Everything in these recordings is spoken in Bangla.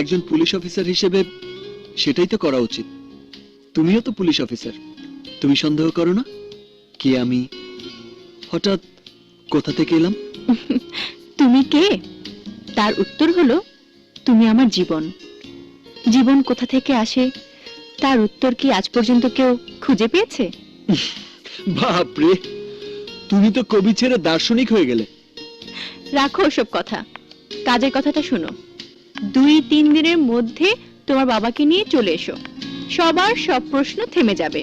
একজন পুলিশ অফিসার হিসেবে সেটাই তো করা উচিত। তুমিও তো পুলিশ অফিসার, তুমি সন্দেহ করো না কে আমি, হঠাৎ কোথা থেকে এলাম? তুমি কে? তার উত্তর হলো তুমি আমার জীবন। জীবন কোথা থেকে আসে তার উত্তর কি আজ পর্যন্ত কেউ খুঁজে পেয়েছে? বাপরে, তুমি তো কবি ছেড়ে দার্শনিক হয়ে গেলে। রাখো ওসব কথা, কাজের কথাটা শোনো। 2-3 দিনের মধ্যে তোমার বাবাকে নিয়ে চলে এসো, সবার সব প্রশ্ন থেমে যাবে।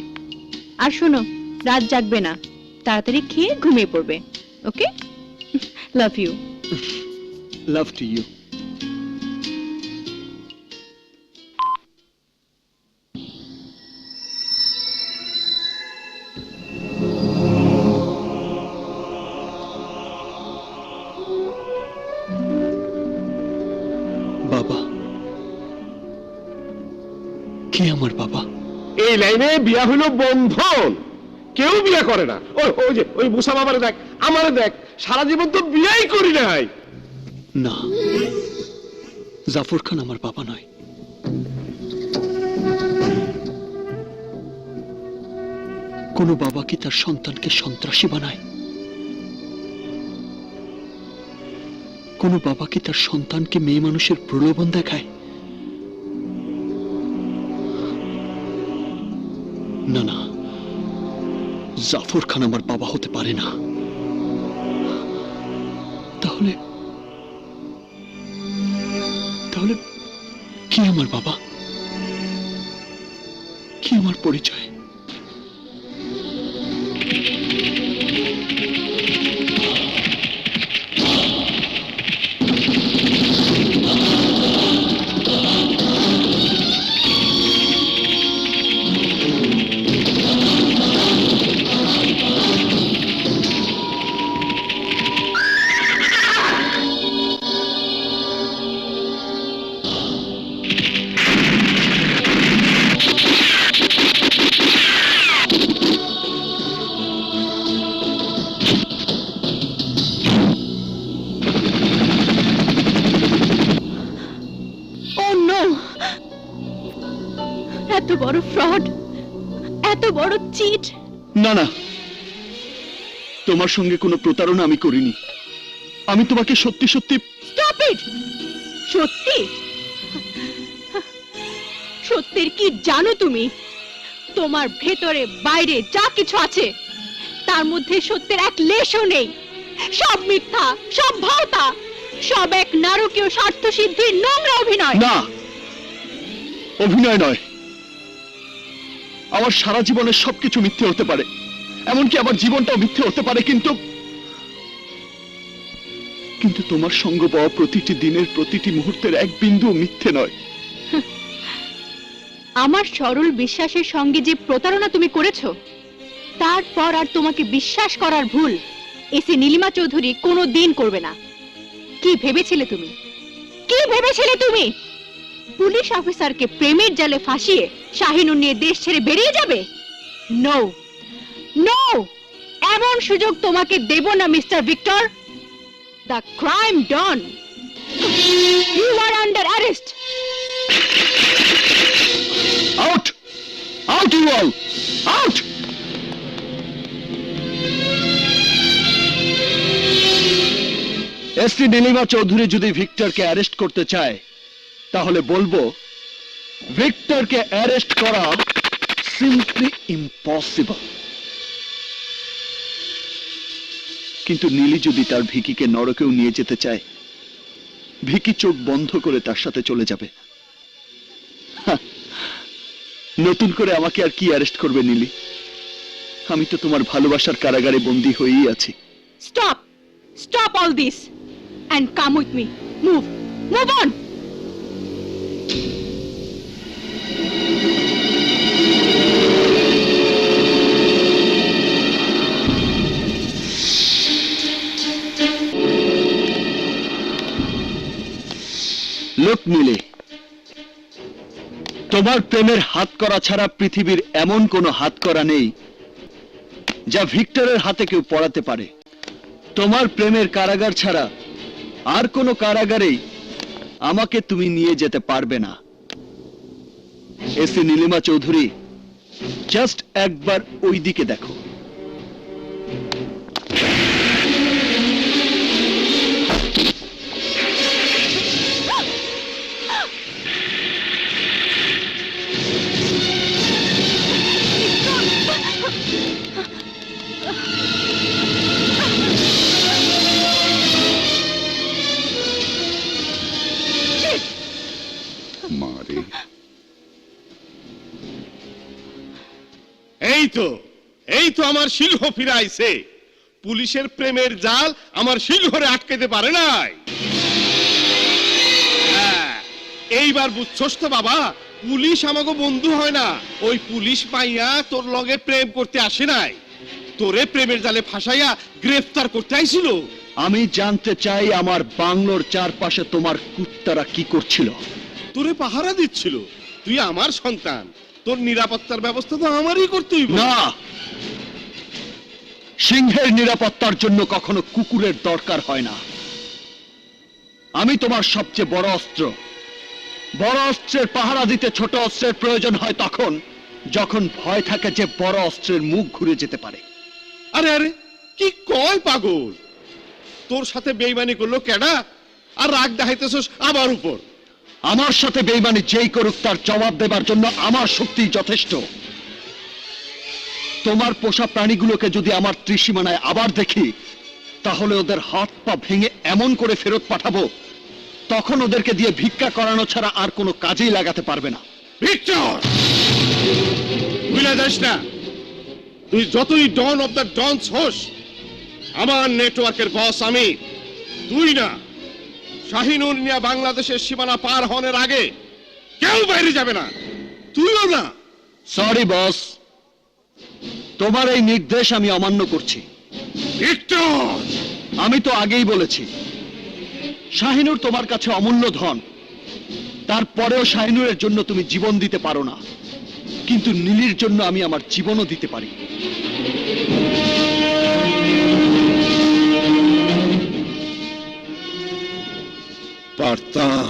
আর শোনো, রাত জাগবে না, তাড়াতাড়ি খেয়ে ঘুমিয়ে পড়বে। Okay? Love you. Love to you. বাবা, কে আমার বাবা? এই লাইনে বিয়া হলো বন্ধন, কেউ বিয়া করে না। ওই যে ওই মুসা বাবারে দেখ, আমারে দেখ, সারা জীবন তো বিয়াই করি নাই। না, জাফর খান আমার বাবা নয়। কোন বাবা কি তার সন্তানকে সন্ত্রাসী বানায়? কোন বাবা কি তার সন্তানকে মেয়ে মানুষের প্রলোভন দেখায়? না না, জাফর খান আমার বাবা হতে পারে না। তাহলে তাহলে কি আমার বাবা? কি আমার পরিচয়? এত বড় ফ্রড, এত বড় চিট। না না, তোমার সঙ্গে কোনো প্রতারণা আমি করিনি। আমি তোমাকে সত্যি সত্যি। Stop it! সত্যি? সত্যির কি জানো তুমি? তোমার ভেতরে বাইরে যা কিছু আছে তার মধ্যে সত্যের এক লেশও নেই। সব মিথ্যা, সব ভাওতা, সব এক নারকীয় স্বার্থ সিদ্ধির নোংরা অভিনয়। না, অভিনয় নয়। আমার সারা জীবনের সবকিছু মিথ্যে হতে পারে, এমনকি আমার জীবনটাও মিথ্যে হতে পারে, কিন্তু কিন্তু তোমার সঙ্গ পাওয়া প্রতিটি দিনের প্রতিটি মুহূর্তের এক বিন্দু মিথ্যে নয়। আমার সরল বিশ্বাসের সঙ্গে যে প্রতারণা তুমি করেছো, তারপর আর তোমাকে বিশ্বাস করার ভুল এসে নীলিমা চৌধুরী কোনোদিন করবে না। কি ভেবেছিলে তুমি? কি ভেবেছিলে তুমি? পুলিশ অফিসারকে প্রেমের জালে ফাঁসিয়ে শাহিনুর নিয়ে দেশ ছেড়ে বেরিয়ে যাবে? নো নো, এমন সুযোগ তোমাকে দেব না mister Victor. The crime don, you are under arrest. Out! Out you all! Out! SP Nilima Chowdhury যদি ভিক্টরকে অ্যারেস্ট করতে চায় তাহলে বলবো ভিক্টরকে অ্যারেস্ট করা সিম্পলি ইম্পসিবল। কিন্তু নীলি যদি তার ভিকিকে নরকেও নিয়ে যেতে চায়, ভিকি চোখ বন্ধ করে তার সাথে চলে যাবে। নতুন করে আমাকে আর কি অ্যারেস্ট করবে নীলি? আমি তো তোমার ভালোবাসার কারাগারে বন্দী হয়েই আছি। Stop! Stop all this and come with me. Move! Move on! লোক নীলি, তোমার প্রেমের হাত করা ছাড়া পৃথিবীর এমন কোনো হাত করা নেই যা ভিক্টরের হাতে কেউ পড়াতে পারে। তোমার প্রেমের কারাগার ছাড়া আর কোনো কারাগারেই আমাকে তুমি নিয়ে যেতে পারবে না। এসি নীলিমা চৌধুরী, জাস্ট একবার ওই দিকে দেখো। মারে, এই তো আমার সিংহ ফিরে আইছে। পুলিশের প্রেমের জাল আমার সিংহরে আটকাইতে পারে নাই। হ্যাঁ, এইবার বুঝছস তো বাবা, পুলিশ আমাকে বন্ধু হয় না। ওই পুলিশ পাইয়া তোর লগে প্রেম করতে আসে নাই, তোরে প্রেমের জালে ফাঁসাইয়া গ্রেফতার করতে আইছিল। আমি জানতে চাই আমার বাংলোর চারপাশে তোমার কুত্তারা কি করছিল। তোরে পাহারা দিচ্ছিল। তুই আমার সন্তান, তোর নিরাপত্তার ব্যবস্থা তো আমারই করতে হইব। না, সিংহের নিরাপত্তার জন্য কখনো কুকুরের দরকার হয় না। আমি তোমার সবচেয়ে বড় অস্ত্র। বড় অস্ত্রের পাহারা দিতে ছোট অস্ত্রের প্রয়োজন হয় তখন যখন ভয় থাকে যে বড় অস্ত্রের মুখ ঘুরে যেতে পারে। আরে আরে, কি কয় পাগল! তোর সাথে বেইমানি করলো কেডা, আর রাগ দেখাইতেছস আমার উপর। আমার সাথে বেইমানি যেই করুক তার জবাব দেবার জন্য আমার শক্তি যথেষ্ট। তোমার পোষা প্রাণীগুলোকে যদি আমার ত্রিসীমানায় আবার দেখি, তাহলে ওদের হাত পা ভেঙে এমন করে ফেরত পাঠাবো, তখন ওদেরকে দিয়ে ভিক্ষা করানো ছাড়া আর কোনো কাজেই লাগাতে পারবে না। ভিক্টর, ভুলে যাস না, তুই যতই ডন অফ দ্য ডনস হোস, আমার নেটওয়ার্কের বস আমি, তুই না। শাহিনুর নিয়ে বাংলাদেশের সীমানা পার হওয়ার আগে কেউ বাইরে যাবে না, তুইও না। সরি বস, তোমার এই নির্দেশ আমি অমান্য করছি। ভিক্টর, আমি তো আগেই বলেছি শাহিনুর তোমার কাছে অমূল্য ধন। তারপরেও শাহিনুরের জন্য তুমি জীবন দিতে পারো না, কিন্তু নীলির জন্য আমি আমার জীবনও দিতে পারি। পারতাম,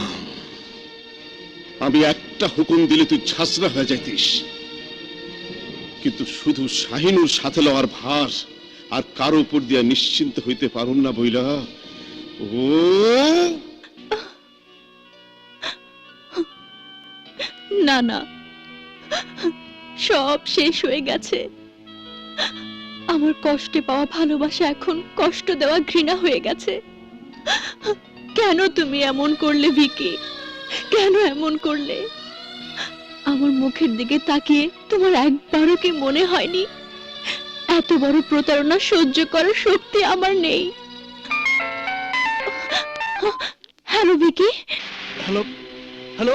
আমি একটা হুকুম দিলে তুই ঝাঁসরা হয়ে যাইতিস, কিন্তু শুধু শাহিনুর সাথে লওয়ার ভার আর কারো উপর দিয়া নিশ্চিন্ত হইতে পারুম না বইলা। ও না না, সব শেষ হয়ে গেছে। আমার কষ্টে পাওয়া ভালোবাসা এখন কষ্ট দেওয়া ঘৃণা হয়ে গেছে। কেন তুমি এমন করলে ভিকি? কেন এমন করলে? আমার মুখের দিকে তাকিয়ে তোমার একবারও কি মনে হয়নি এত বড় প্রতারণা সহ্য করার শক্তি আমার নেই? হ্যালো ভিকি। হ্যালো হ্যালো,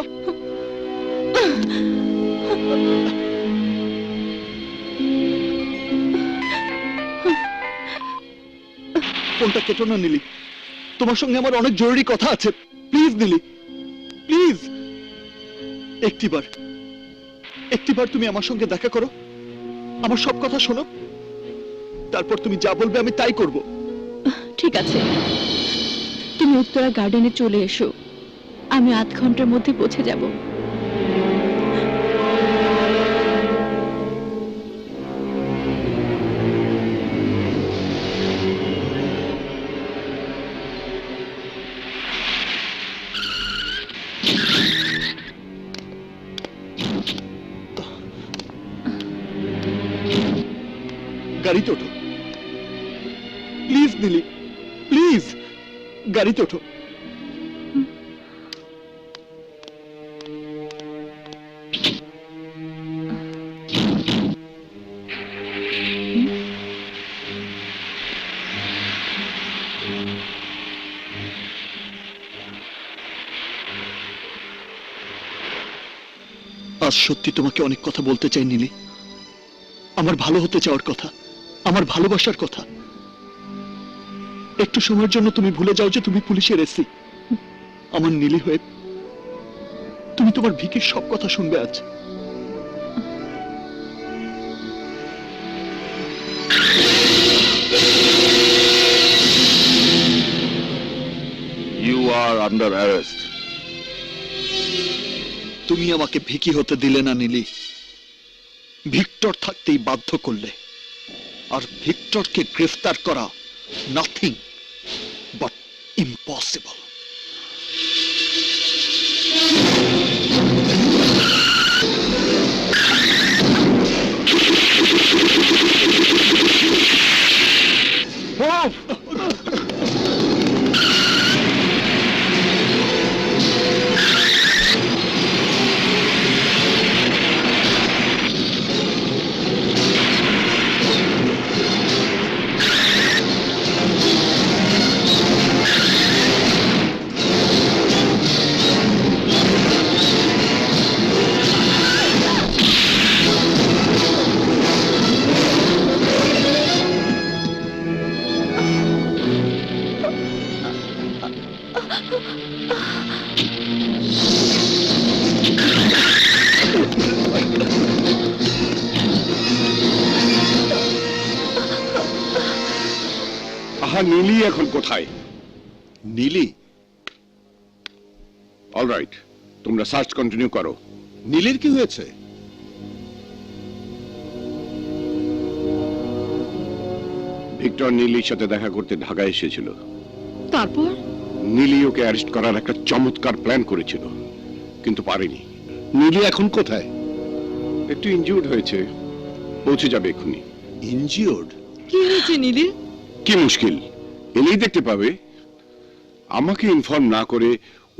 ফোনটা কেটো না নীলি, তোমার সঙ্গে আমার অনেক জরুরি কথা আছে। প্লিজ নীলি, প্লিজ একটিবার তুমি আমার সঙ্গে দেখা করো, আমার সব কথা শোনো, তারপর তুমি যা বলবে আমি তাই করব। ঠিক আছে, তুমি উত্তরা গার্ডেনে চলে এসো, আমি আধ ঘন্টার মধ্যে পৌঁছে যাব। গাড়িতে ওঠো প্লিজ নীলি, প্লিজ গাড়িতে ওঠো। আজ সত্যি তোমাকে অনেক কথা বলতে চাই নীলি, আমার ভালো হতে চাওয়ার কথা, আমার ভালোবাসার কথা। একটু সময়ের জন্য তুমি ভুলে যাও যে তুমি পুলিশের এসি। আমার নীলি হয়ে তুমি তোমার ভিকির সব কথা শুনবে আজ। you are under arrest. তুমি আমাকে ভিকি হতে দিলে না নীলি, ভিক্টর থাকতেই বাধ্য করলে। আর ভিক্টরকে গ্রেফতার করা নাথিং বাট ইম্পসিবল। আহা, নীলি এখন কোথায়? নীলি? অলরাইট, তোমরা সার্চ কন্টিনিউ করো। নীলির কি হয়েছে? ভিক্টর নীলির সাথে দেখা করতে ঢাকা এসেছিল। তারপর? নীলি ওকে অ্যারেস্ট করার একটা চমৎকার প্ল্যান করেছিল, কিন্তু পারেনি। নীলি এখন কোথায়? একটু ইনজিউর্ড হয়েছে, পৌঁছে যাবে এক্ষুনি। ইনজিওর্ড? কি হয়েছে নীলির? কি মুশকিল, এলেই দেখতে পাবে। আমাকে ইনফর্ম না করে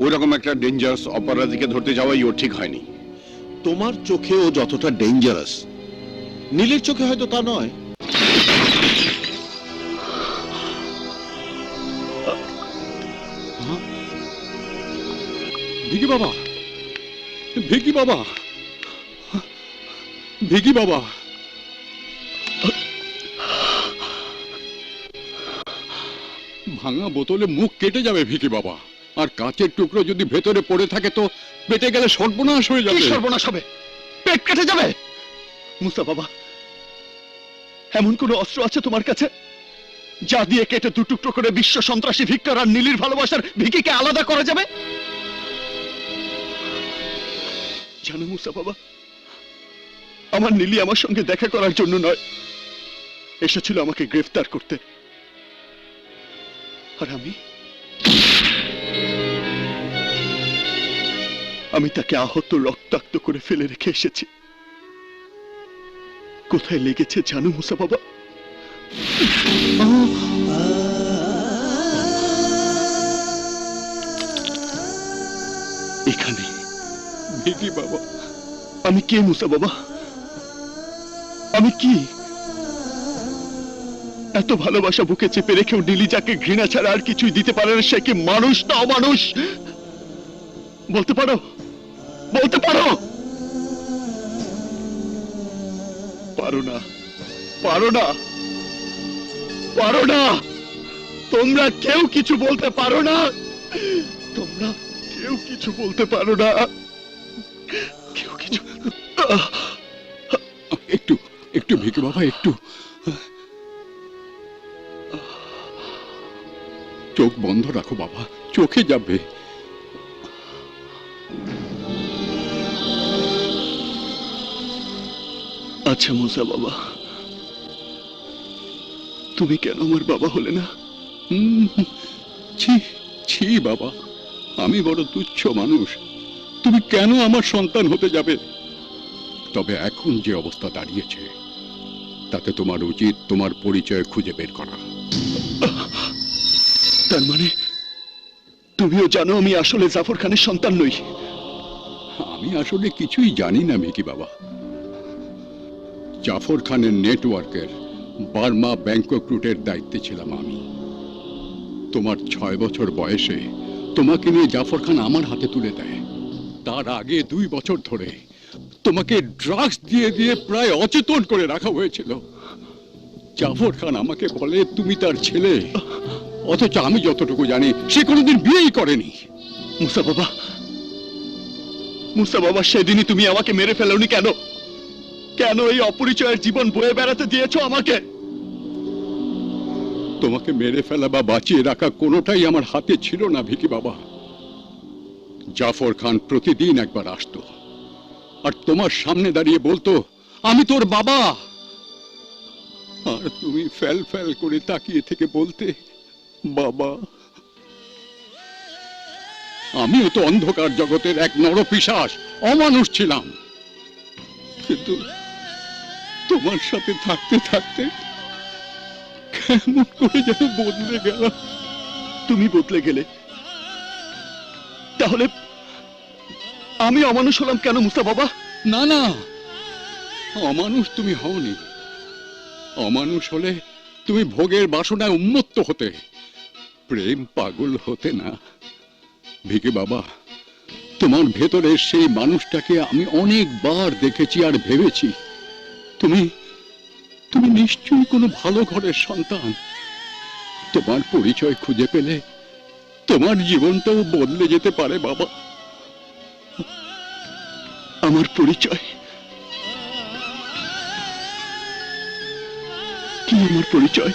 ওরকম একটা ডেঞ্জারাস অপরাধীকে ধরতে যাওয়াই ওর ঠিক হয়নি। তোমার চোখে ও যতটা ডেঞ্জারাস, নীলের চোখে হয়তো তা নয়। ভিকি বাবা, ভিকি বাবা, ভিকি বাবা। ভাঙা বোতলে মুখ কেটে যাবে ভিকি বাবা, আর কাঁচের টুকরো যদি ভেতরে পড়ে থাকে তো পেটে গেলে সর্বনাশ হয়ে কি যাবে। সর্বনাশ হবে? পেট কেটে যাবে? মুসা বাবা, এমন কোন অস্ত্র আছে তোমার কাছে যা দিয়ে কেটে দু টুকরো করে বিশ্ব সন্ত্রাসী ভিক্টর আর নীলির ভালোবাসার ভিকিকে আলাদা করা যাবে? জানো মুসা বাবা, আমার নীলি আমার সঙ্গে দেখা করার জন্য নয়, এসেছিল আমাকে গ্রেফতার করতে। আর আমি তাকে আহত রক্তাক্ত করে ফেলে রেখে এসেছি। কোথায় লেগেছে জানো মুসা বাবা? এখানে। ভিকি বাবা, আমি কে মুসা বাবা? আমি কি? এত ভালোবাসা বুকে চেপে রেখেও নীলি যাকে ঘৃণা ছাড়া আর কিছুই দিতে পারে না, সে কি মানুষ না অমানুষ? বলতে পারো? বলতে পারো? পারো না, পারো না, পারো না। তোমরা কেউ কিছু বলতে পারো না, তোমরা কেউ কিছু বলতে পারো না, কেউ কিছু। একটু একটু ভিকি বাবা, একটু চোখ বন্ধ রাখো বাবা, চোখে যাবে। আচ্ছা মুসা বাবা, তুমি কেন আমার বাবা হলে না? ছি ছি বাবা, আমি বড় তুচ্ছ মানুষ, তুমি কেন আমার সন্তান হতে যাবে? তবে এখন যে অবস্থা দাঁড়িয়েছে তাতে তোমার উচিত তোমার পরিচয় খুঁজে বের করা। তার মানে তুমিও জানো আমি আসলে জাফর খানের সন্তান নই? আমি আসলে কিছুই জানি না ভিকি বাবা। জাফর খানের নেটওয়ার্কের বার্মা ব্যাংকক রুটের দায়িত্বে ছিলাম আমি। তোমার 6 বছর বয়সে তোমাকে নিয়ে জাফর খান আমার হাতে তুলে দেয়। তার আগে 2 বছর ধরে তোমাকে ড্রাগস দিয়ে দিয়ে প্রায় অচেতন করে রাখা হয়েছিল। জাফর খান আমাকে বলে তুমি তার ছেলে, অথচ আমি যতটুকু জানি সে কোনোদিন বিয়েই করেনি। মুসা বাবা, মুসা বাবা, সেদিনই তুমি আমাকে মেরে ফেলোনি কেন? কেন এই অপরিচয়ের জীবন বয়ে বেড়াতে দিয়েছো আমাকে? তোমাকে মেরে ফেলা বা বাঁচিয়ে রাখা কোনোটাই আমার হাতে ছিল না ভিকি বাবা। জাফর খান প্রতিদিন একবার আসতো আর তোমার সামনে দাঁড়িয়ে বলতো, আমি তোর বাবা। আর তুমি ফ্যাল ফ্যাল করে তাকিয়ে থেকে বলতে, বাবা। আমিও তো অন্ধকার জগতের এক নরপিশাচ, অমানুষ ছিলাম, কিন্তু তোমার সাথে থাকতে থাকতে কেমন করে যেন বদলে গেলাম। তুমি বদলে গেলে, তাহলে আমি অমানুষ হলাম কেন মুস্তা বাবা? না না, অমানুষ তুমি হওনি। অমানুষ হলে তুমি ভোগের বাসনায় উন্মত্ত হতে, প্রেম পাগল হতে না। ভিকি বাবা, তোমার ভেতরের সেই মানুষটাকে আমি অনেকবার দেখেছি আর ভেবেছি তুমি তুমি নিশ্চয়ই কোনো ভালো ঘরের সন্তান। তোমার পরিচয় খুঁজে পেলে তোমার জীবনটাও বদলে যেতে পারে বাবা। আমার পরিচয়? কি আমার পরিচয়?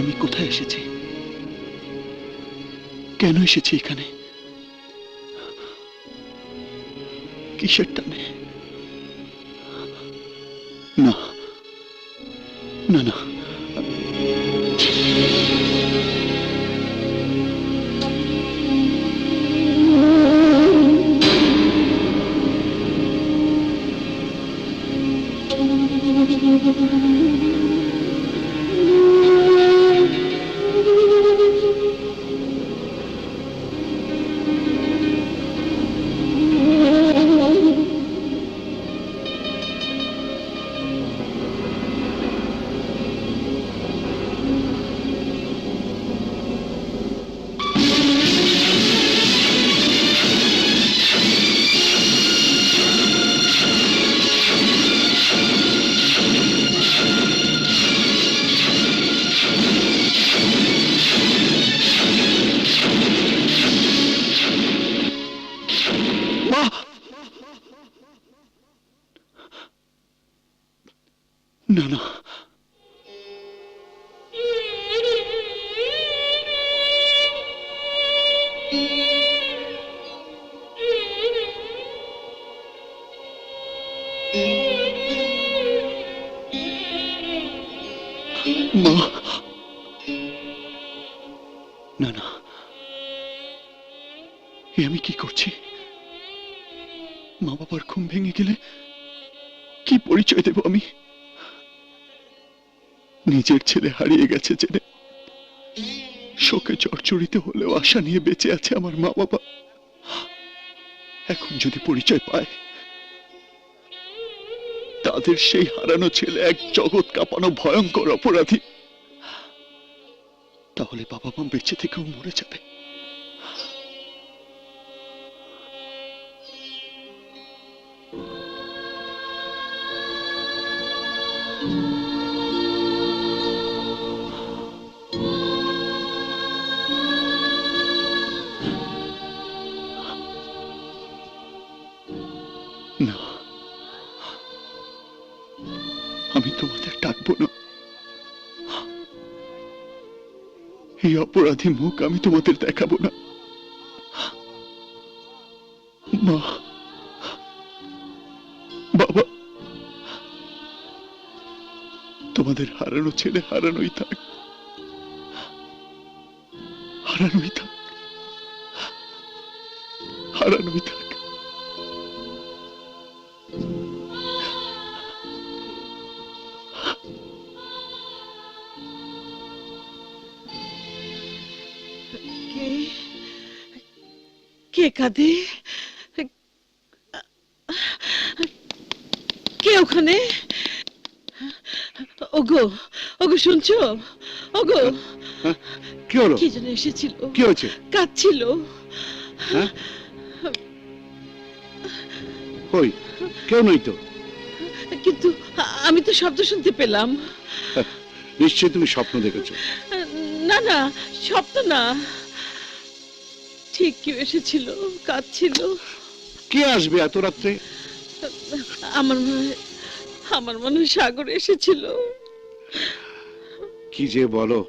আমি কোথায় এসেছি? কেন এসেছি এখানে? কিসের টানে? না না না, না না, মা, না না, এ আমি কি করছি? মা বাবার ঘুম ভেঙে গেলে কি পরিচয় দেব আমি? নিজের ছেলে হারিয়ে গেছে জেনে শোকে জর্জরিত হলেও আশা নিয়ে বেঁচে আছে আমার মা বাবা। এখন যদি পরিচয় পায়, তাদের সেই হারানো ছেলে এক জগৎ কাঁপানো ভয়ঙ্কর অপরাধী, তাহলে বাবা মা বেঁচে থেকেও মরে যাবে। না, আমি তোমাদের ডাকবো না। এই অপরাধী মুখ আমি তোমাদের দেখাবো না। মা, বাবা, তোমাদের হারানো ছেলে হারানোই থাক, হারানোই থাক, হারানোই থাক। কে কাঁদে? কে ওখানে? ওগো ওগো শুনছো? ওগো হ্যাঁ? কি হলো? কি যেন এসেছিল, কি হয়েছে? কাঁদছিল। হ্যাঁ? কই, কেউ নই তো। কিন্তু আমি তো শব্দ শুনতে পেলাম। নিশ্চয়ই তুমি স্বপ্ন দেখেছো। না না, স্বপ্ন না, ঠিক কেউ এসেছিল, কাঁদছিল। কে আসবে এত রাত্রে? আমার মনে হয় সাগর এসেছিল। কি যে বলো,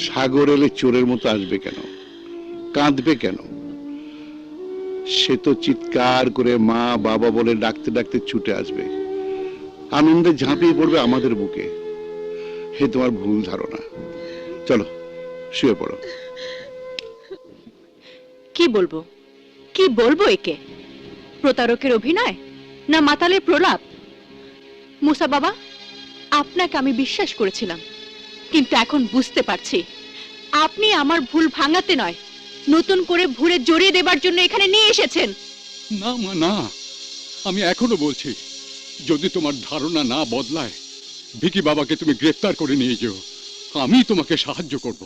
সাগর এলে চোরের মতো আসবে কেন, কাঁদবে কেন? সে তো চিৎকার করে মা বাবা বলে ডাকতে ডাকতে ছুটে আসবে, আনন্দে ঝাঁপিয়ে পড়বে আমাদের বুকে। হে তোমার ভুল ধারণা। চলো শুয়ে পড়ো। কি বলবো, কি বলবো একে? প্রতারকের অভিনয় না মাতালের প্রলাপ? মুসা বাবা, আপনাকে আমি বিশ্বাস করেছিলাম, কিন্তু এখন বুঝতে পারছি আপনি আমার ভুল ভাঙাতে নয়, নতুন করে ভুলে জড়িয়ে দেবার জন্য এখানে নিয়ে এসেছেন। না মা না, আমি এখনো বলছি, যদি তোমার ধারণা না বদলায়, ভিকি বাবাকে তুমি গ্রেফতার করে নিয়ে যেও, আমি তোমাকে সাহায্য করব।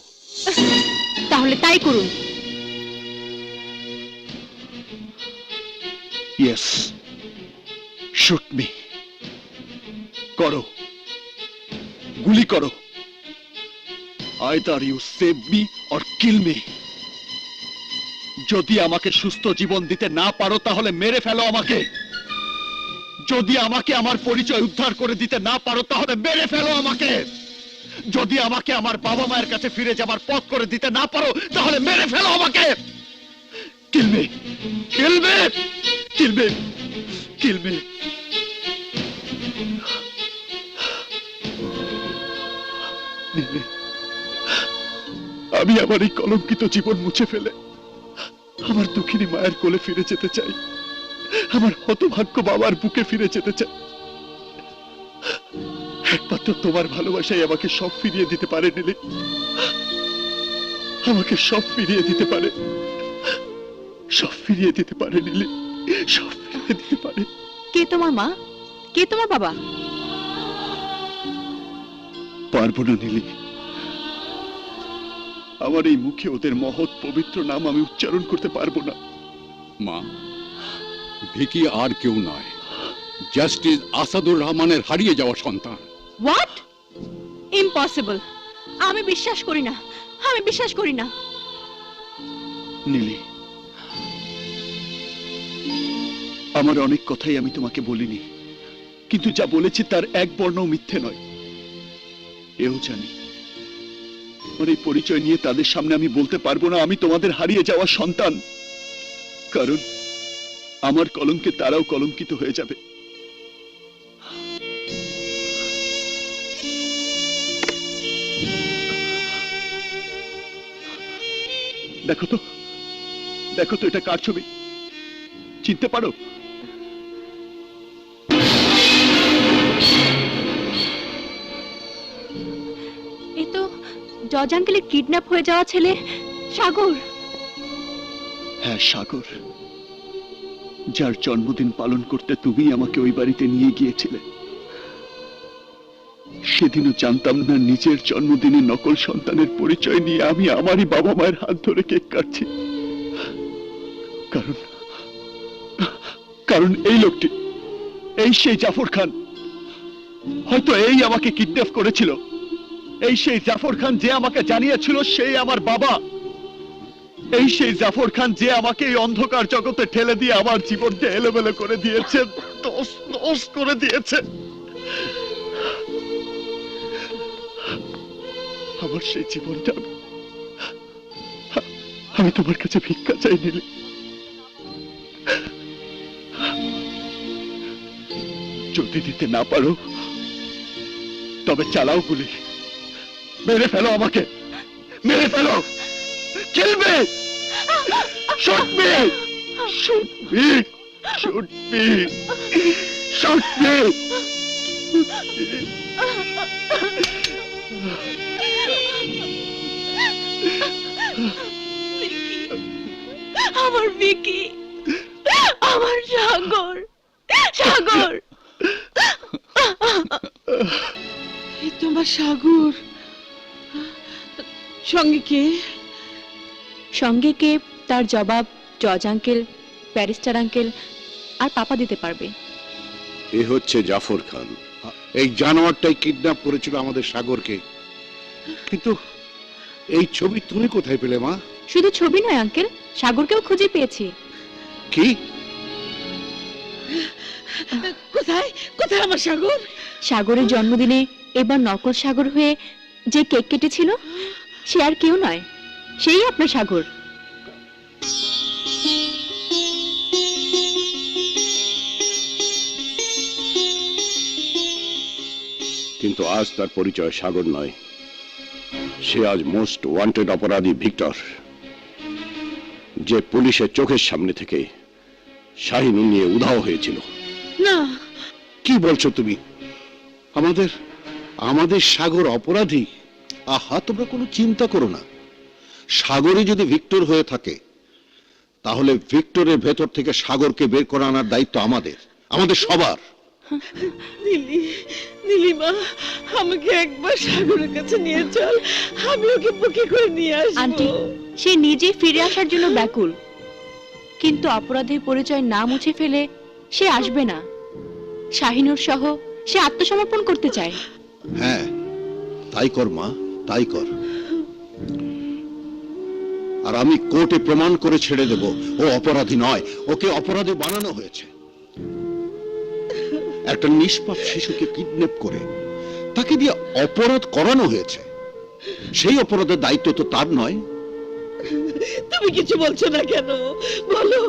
তাহলে তাই করুন। ইয়েস, শুট মি, করো, গুলি করো। Either you save me or kill me. যদি আমাকে সুস্থ জীবন দিতে না পারো তাহলে মেরে ফেলো আমাকে। যদি আমাকে আমার পরিচয় উদ্ধার করে দিতে না পারো তাহলে মেরে ফেলো আমাকে। যদি আমাকে আমার বাবা মায়ের কাছে ফিরে যাবার পথ করে দিতে না পারো তাহলে মেরে ফেলো আমাকে। কিল মি, কিল মি, কিল মি, কিল মি। আমি আমার এই কলঙ্কিত জীবন মুছে ফেলে আমার দুঃখিনী মায়ের কোলে ফিরে যেতে চাই, আমার হতভাগ্য বাবার বুকে ফিরে যেতে চাই। একমাত্র তোমার ভালোবাসাই আমাকে সব ফিরিয়ে দিতে পারে নীলি, আমাকে সব ফিরিয়ে দিতে পারে, সব ফিরিয়ে দিতে পারে নীলি, সব ফিরিয়ে দিতে পারে। কে তোমার মা, কে তোমার বাবা? পারবো না নীলি, আমার এই মুখে ওদের মহৎ পবিত্র নাম আমি উচ্চারণ করতে পারবো না। মা, ভিকি আর কেউ নয়, জাস্টিস আসাদুর রহমানের হারিয়ে যাওয়া সন্তান। হোয়াট? ইম্পসিবল। আমি বিশ্বাস করি না, আমি বিশ্বাস করি না। নীলি, আমার অনেক কথাই আমি তোমাকে বলিনি, কিন্তু যা বলেছি তার এক বর্ণও মিথ্যে নয়। এও জানি আমার এই পরিচয় নিয়ে তাদের সামনে আমি বলতে পারবো না আমি তোমাদের হারিয়ে যাওয়া সন্তান, কারণ আমার কলঙ্কে তারাও কলঙ্কিত হয়ে যাবে। দেখো তো, দেখো তো এটা কার ছবি, চিনতে পারো? এ তো জজ আঙ্কেলের কিডন্যাপ হয়ে যাওয়া ছেলে সাগর। হ্যাঁ, সাগর, যার জন্মদিন পালন করতে তুমি আমাকে ওই বাড়িতে নিয়ে গিয়েছিলে। সেদিনও জানতাম না নিজের জন্মদিনে নকল সন্তানের পরিচয় নিয়ে আমি আমারই বাবা মায়ের হাত ধরে কেক কাটছি। কারণ কারণ এই লোকটি, এই সেই জাফর খান, হয়তো এই আমাকে কিডন্যাপ করেছিল। এই সেই জাফর খান যে আমাকে জানিয়েছিল সেই আমার বাবা। এই সেই জাফর খান যে আমাকে এই অন্ধকার জগতে ঠেলে দিয়ে আমার জীবনকে এলোমেলো করে দিয়েছে, দোষ দোষ করে দিয়েছে। আমার সেই জীবনটা আমি তোমার কাছে ভিক্ষা চাই নিলে। যদি দিতে না পারো তবে চালাও গুলি, মেরে ফেলো আমাকে, মেরে ফেলো, kill me, shoot me, shoot me, shoot me, shoot me. আমার ভিকি, আমার সাগর, সাগর। এই তোমার সাগর, সঙ্গে কে? সঙ্গে কে তার জবাব জজ আঙ্কেল, ব্যারিস্টার আঙ্কেল আর পাপা দিতে পারবে। এ হচ্ছে জাফর খান। এই জানোয়ারটাই কিডন্যাপ করেছিল আমাদের সাগরকে। কিন্তু এই ছবি তুমি কোথায় পেলে মা? শুধু ছবি নয় আঙ্কেল, সাগরকেও খুঁজে পেয়েছি। কি? কোথায় কোথায় আমার সাগর? সাগরের জন্মদিনে এবার নকল সাগর হয়ে যে কেক কেটেছিল সে আর কেউ নয়, সেই আপনার সাগর। কিন্তু আজ তার পরিচয় সাগর নয়, সে আজ মোস্ট ওয়ান্টেড অপরাধী ভিক্টর, যে পুলিশের চোখের সামনে থেকে শাহিনু নিয়ে উধাও হয়েছিল। না, কি বলছো তুমি? আমাদের আমাদের সাগর অপরাধী? আহা, তোমরা কোনো চিন্তা করো না। সাগরে যদি ভিক্টর হয়ে থাকে তাহলে ভিক্টরের ভেতর থেকে সাগরকে বের করে আনার দায়িত্ব আমাদের, আমাদের সবার। নীলি, নীলিমা, আমাকে একবার সাগরের কাছে নিয়ে চল, আমি ওকে বুকে করে নিয়ে আন্টি, আসবো। সে নিজে ফিরে আসার জন্য ব্যাকুল, কিন্তু অপরাধের পরিচয় না মুছে ফেলে সে আসবে না। শাহিনুর সহ সে আত্মসমর্পণ করতে চায়। হ্যাঁ, তাই কর মা, তাই কর। আর আমি কোর্টে প্রমাণ করে ছেড়ে দেব ও অপরাধী নয়, ওকে অপরাধী বানানো হয়েছে। একটা নিষ্পাপ শিশুকে কিডন্যাপ করে তাকে দিয়ে অপরাধ করানো হয়েছে, সেই অপরাধের দায়িত্ব তো তার নয়। তুমি কিছু বলছো না কেন? বলো,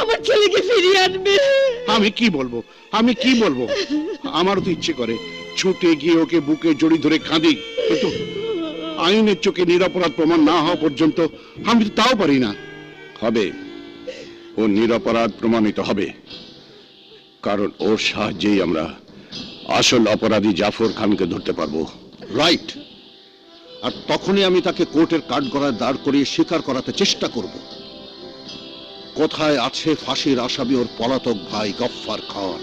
আমার ছেলেকে ফিরিয়ে আনবে। আমি কি বলবো, আমি কি বলবো? আমারও তো ইচ্ছে করে ছুটে গিয়ে ওকে বুকে জড়ি ধরে কাঁদি, কিন্তু আইনের চোখে নিরপরাধ প্রমাণ না হওয়া পর্যন্ত আমি তো তাও পারি না। হবে, ও নিরপরাধ প্রমাণিত হবে, কারণ ওর সাহায্যেই আমরা আসল অপরাধী জাফর খানকে ধরতে পারবো। রাইট। আর তখনই আমি তাকে কোর্টের কাঠগড়ায় দাঁড় করিয়ে স্বীকার করাতে চেষ্টা করব কোথায় আছে ফাঁসির আসামি ওর পলাতক ভাই গফফার খান।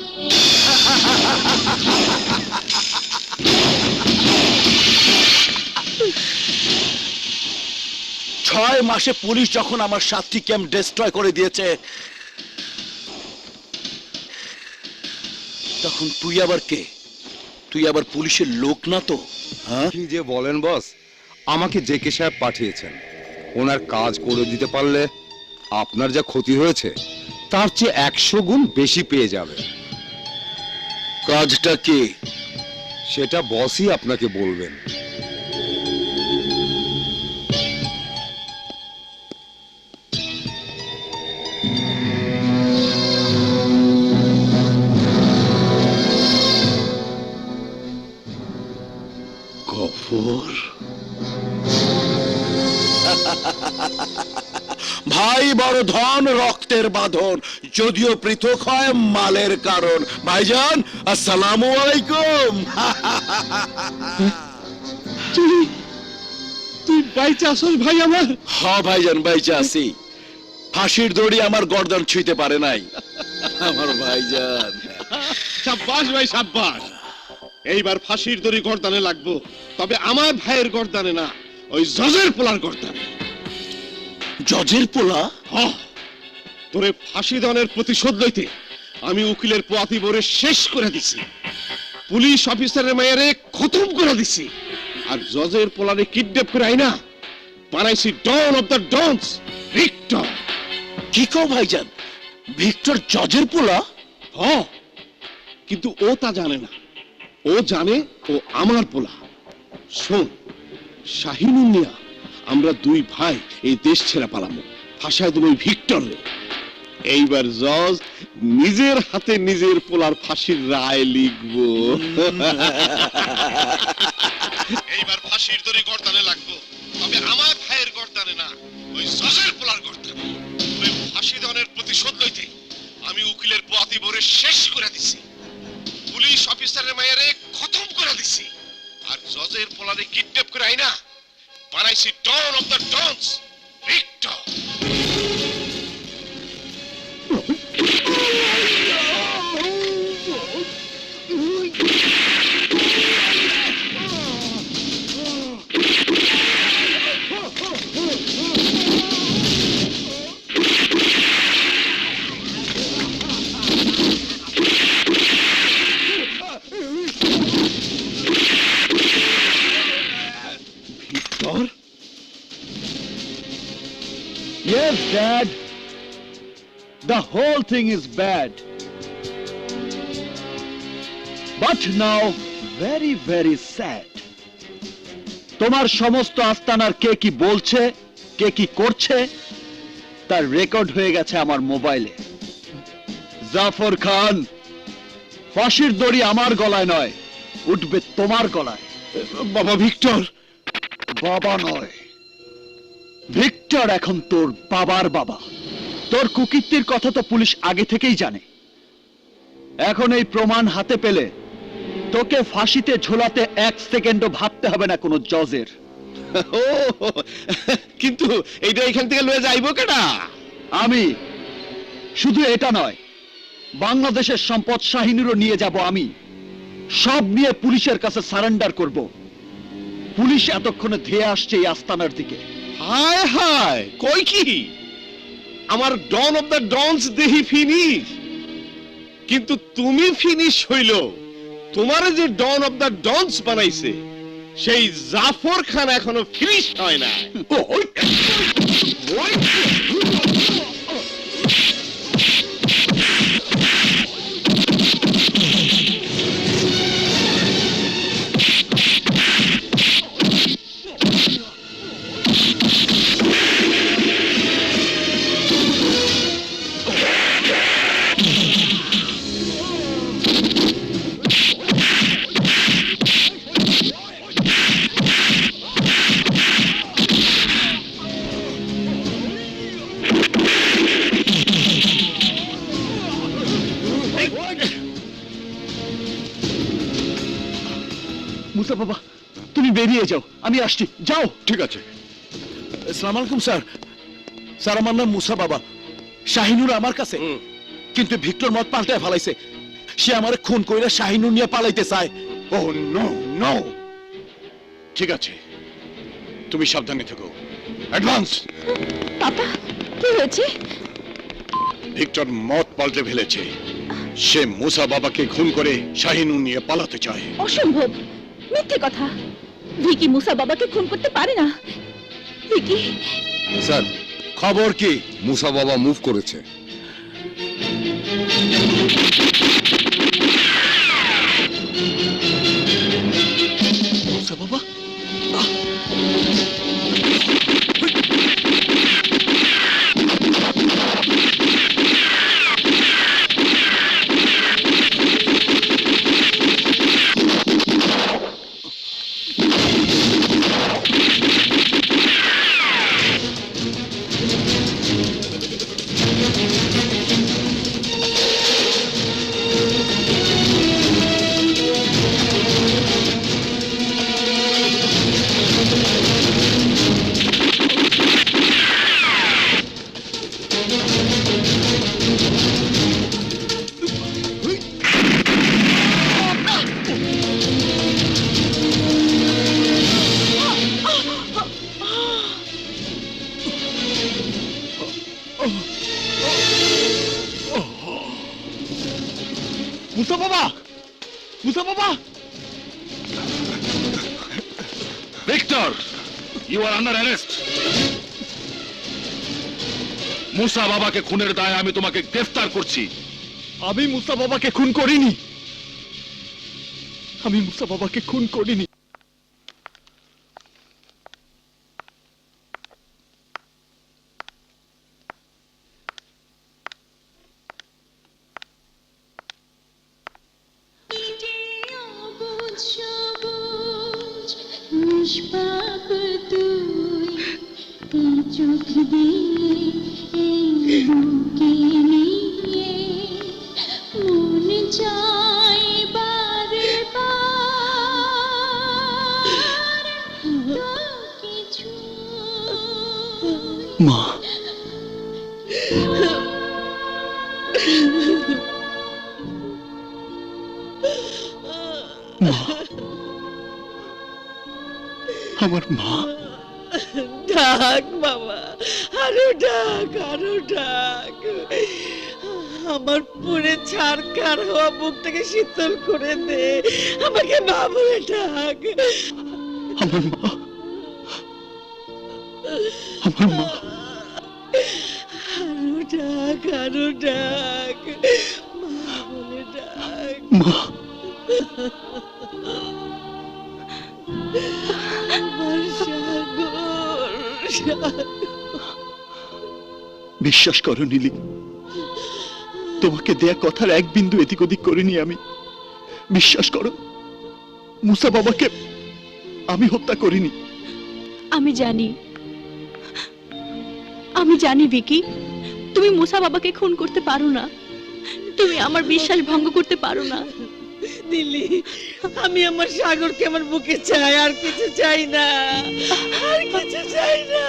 6 মাসে পুলিশ যখন আমার 7টি ক্যাম্প ডিস্ট্রয় করে দিয়েছে, তখন তুই আবার কে? তুই আবার পুলিশের লোক না তো? হ্যাঁ, কি যে বলেন বস, আমাকে জেকে সাহেব পাঠিয়েছেন। ওনার কাজ করে দিতে পারলে আপনার যা ক্ষতি হয়েছে তার চেয়ে 100 গুণ বেশি পেয়ে যাবে। কাজটা কি? সেটা বসই আপনাকে বলবেন। গফর ভাই বড় ধন রক্তের বাঁধন, যদিও পৃথক হয় মালের কারণ। ভাইজান, আসসালামু আলাইকুম। তুই বাইচে আসল ভাই আমার? হ ভাইজান, বাইচে আছি। ফাঁসির দড়ি আমার গর্দান ছুঁইতে পারে নাই আমার ভাইজান। সাব্বাস ভাই, সাব্বাস। এইবার ফাঁসির দড়ি গর্দানে লাগবো, তবে আমার ভাইয়ের গর্দানে না, ওই জজের পোলার গর্দানে। জজের পোলা? তোরে ফাঁসি দনের প্রতিশোধ লইতে আমি উকিলের পোয়াতি বরে শেষ করে দিছি, পুলিশ অফিসারের মেয়েরে খতম করে দিছি, আর জজের পোলারে কিডন্যাপ করে আইনা বানাইছি don of the dons, Victor. কি কও ভাইজান, ভিক্টর জজের পোলা? কিন্তু ও তা জানে না, ও জানে ও আমার পোলা। শোন, শাহিনুর মিয়া, আমরা 2 ভাই এই দেশ ছেড়ে পালামো, ফাঁসায় দেব ওই ভিক্টর রে। এইবার জজ নিজের হাতে নিজের পোলার ফাঁসির রায় লিখবো। এইবার ফাঁসির দড়ি গর্দানে লাগবো, তবে আমার ভাইয়ের গর্দানে না, ওই জজের পোলার গর্দানে। ওই ফাঁসি দনের প্রতিশোধ লইতে আমি উকিলের পোয়াতি বরে শেষ করে দিছি, পুলিশ অফিসারের মেয়েরে খতম করে দিছি, আর জজের পোলারে কিডন্যাপ করে আইনা বানাইছি don of the dons, Victor. Dad, the whole thing is bad. But now, very, very sad. তোমার সমস্ত আস্তানার কে কি বলছে, কে কি করছে, তার রেকর্ড হয়ে গেছে আমার মোবাইলে। জাফর খান, ফাঁসির দড়ি আমার গলায় নয়, উঠবে তোমার গলায়। বাবা ভিক্টর, বাবা নয়, ভিক্টর এখন তোর বাবার বাবা। তোর কুকীর্তির কথা তো পুলিশ আগে থেকেই জানে। এখন এই প্রমাণ হাতে পেলে তোকে ফাঁসিতে ঝোলাতে 1 সেকেন্ডও ভাবতে হবে না কোনো জজের। ও কিন্তু এইটা এখান থেকে লয়ে যাইবো কেডা? আমি। শুধু এটা নয়, বাংলাদেশের সম্পদ শাহিনুরও নিয়ে যাব আমি। সব নিয়ে পুলিশের কাছে সারেন্ডার করব। পুলিশ এতক্ষণে ধেয়ে আসছে এই আস্তানার দিকে। হায় হায়, কই কি আমার ডন অফ দ্য ডনস দেহি ফিনিশ, কিন্তু তুমি ফিনিশ হইল, তোমারে যে ডন অফ দ্য ডনস বানাইছে সেই জাফর খান এখনো ফিনিশ হয় না। মুসা বাবা, তুমি বেরিয়ে যাও, আমি আসছি। যাও। ঠিক আছে। আসসালামু আলাইকুম স্যার। স্যার, আমার নাম মুসা বাবা। শাহিনুর আমার কাছে, কিন্তু ভিক্টর মত পাল্টায় ফেলাইছে। সে আমারে খুন কইরা শাহিনুর নিয়ে পালাইতে চায়। ও নো নো, ঠিক আছে, তুমি সাবধানে থেকো। অ্যাডভান্স। পাপা, কি হয়েছে? ভিক্টর মত পাল্টে ফেলেছে। সে মুসা বাবাকে খুন করে শাহিনুর নিয়ে পালাতে চায়। অসম্ভব, মিথ্যে কথা। ভিকি মুসা বাবাকে খুন করতে পারে না। ভিকি, স্যার, খবর কি? মুসা বাবা মুভ করেছে। মুসা Baba, Musa Baba, Musa Baba. Victor, you are under arrest. Musa বাবাকে খুনের দায়ে আমি তোমাকে গ্রেফতার করছি। আমি মুসা বাবাকে খুন করিনি। আমি মুসা বাবাকে খুন করিনি। নিষ্পাপ তুই, এই চোখ দিয়ে এই বুকে নিয়ে মন চায় বারে বার তো কিছু। মা, আমার মা। ডাক বাবা, আরো ডাক, আরো ডাক। আমার পুরে ছাড়খাড় হওয়া বুকটাকে শীতল করে দে। আমাকে মা বলে ডাক। আমার মা, আমার মা। ডাক আরো ডাক, মা বলে ডাক। মা, আমার সাগর, সাগর। বিশ্বাস করো নীলি, তোমাকে দেয়া কথার এক বিন্দু এদিক ওদিক করিনি আমি। বিশ্বাস করো, মুসা বাবাকে আমি হত্যা করিনি। আমি জানি ভিকি, তুমি মুসা বাবাকে খুন করতে পারো না। তুমি আমার বিশ্বাস ভঙ্গ করতে পারো না। দিলি, আমি আমার সাগরকে আমার বুকে চাই, আর কিছু চাই না, আর কিছু চাই না।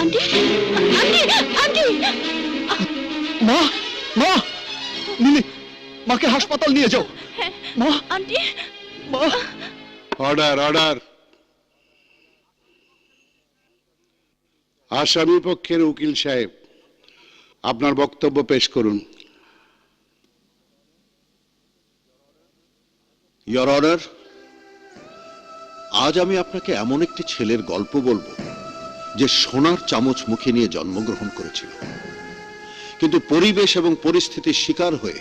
Aunty, aunty, aunty! মা, মা, নীলি, মাকে হাসপাতাল নিয়ে যাও। মা, আন্টি! মা। Order, order. আসামি পক্ষের উকিল সাহেব, আপনার বক্তব্য পেশ করুন। ইয়োর অনার, আজ আমি আপনাকে এমন একটি ছেলের গল্প বলবো যে সোনার চামচ মুখে নিয়ে জন্মগ্রহণ করেছিল, কিন্তু পরিবেশ এবং পরিস্থিতির শিকার হয়ে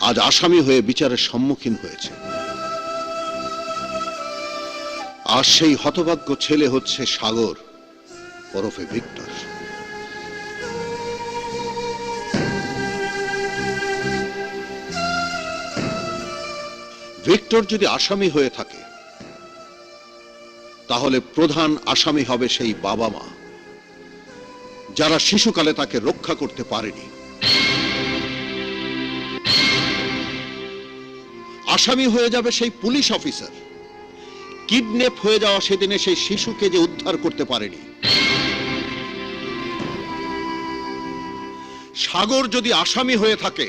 আজ আসামি হয়ে বিচারের সম্মুখীন হয়েছে। আর সেই হতভাগ্য ছেলে হচ্ছে সাগর ওরফে ভিক্টর। ভিক্টর যদি আসামি হয়ে থাকে, তাহলে প্রধান আসামি হবে সেই বাবা মা যারা শিশুকালে তাকে রক্ষা করতে পারেনি। আসামি হয়ে যাবে সেই পুলিশ অফিসার, কিডন্যাপ হয়ে যাওয়া সেদিনে সেই শিশুকে যে উদ্ধার করতে পারেনি। সাগর যদি আসামি হয়ে থাকে,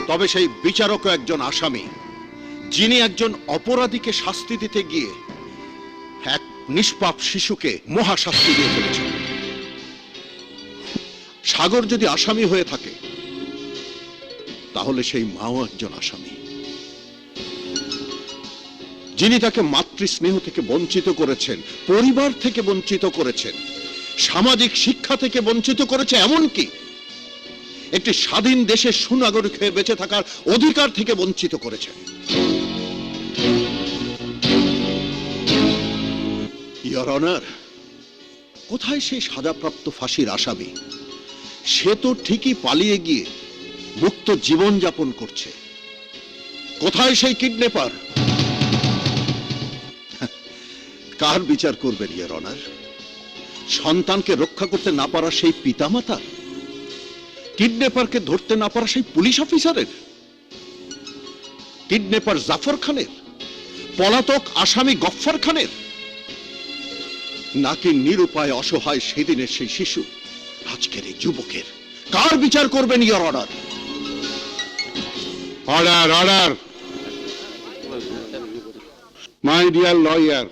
তবে সেই বিচারকও একজন আসামি, যিনি একজন অপরাধীকে শাস্তি দিতে গিয়ে এক নিষ্পাপ শিশুকে মহাশাস্তি দিয়ে ফেলেছেন। সাগর যদি আসামি হয়ে থাকে, তাহলে সেই মাও একজন আসামি, যিনি তাকে মাতৃস্নেহ থেকে বঞ্চিত করেছেন, পরিবার থেকে বঞ্চিত করেছেন, সামাজিক শিক্ষা থেকে বঞ্চিত করেছে, এমনকি একটি স্বাধীন দেশের সুনাগরিক হয়ে বেঁচে থাকার অধিকার থেকে বঞ্চিত করেছেন। ইয়োর অনার, কোথায় সেই সাজাপ্রাপ্ত ফাঁসির আসামি? সে তো ঠিকই পালিয়ে গিয়ে মুক্ত জীবন যাপন করছে। কোথায় সেই কিডন্যাপার? কার বিচার করবেন ইয়োর অনার? সন্তানকে রক্ষা করতে না পারা সেই পিতামাতা, কিডন্যাপারকে ধরতে না পারা সেই পুলিশ অফিসারের, কিডন্যাপার জাফর খানের, পলাতক আসামি গফফর খানের, নাকি নিরুপায় অসহায় সেদিনের সেই শিশু, আজকের এই যুবকের? কার বিচার করবেন your honour? Order, order. My dear lawyer,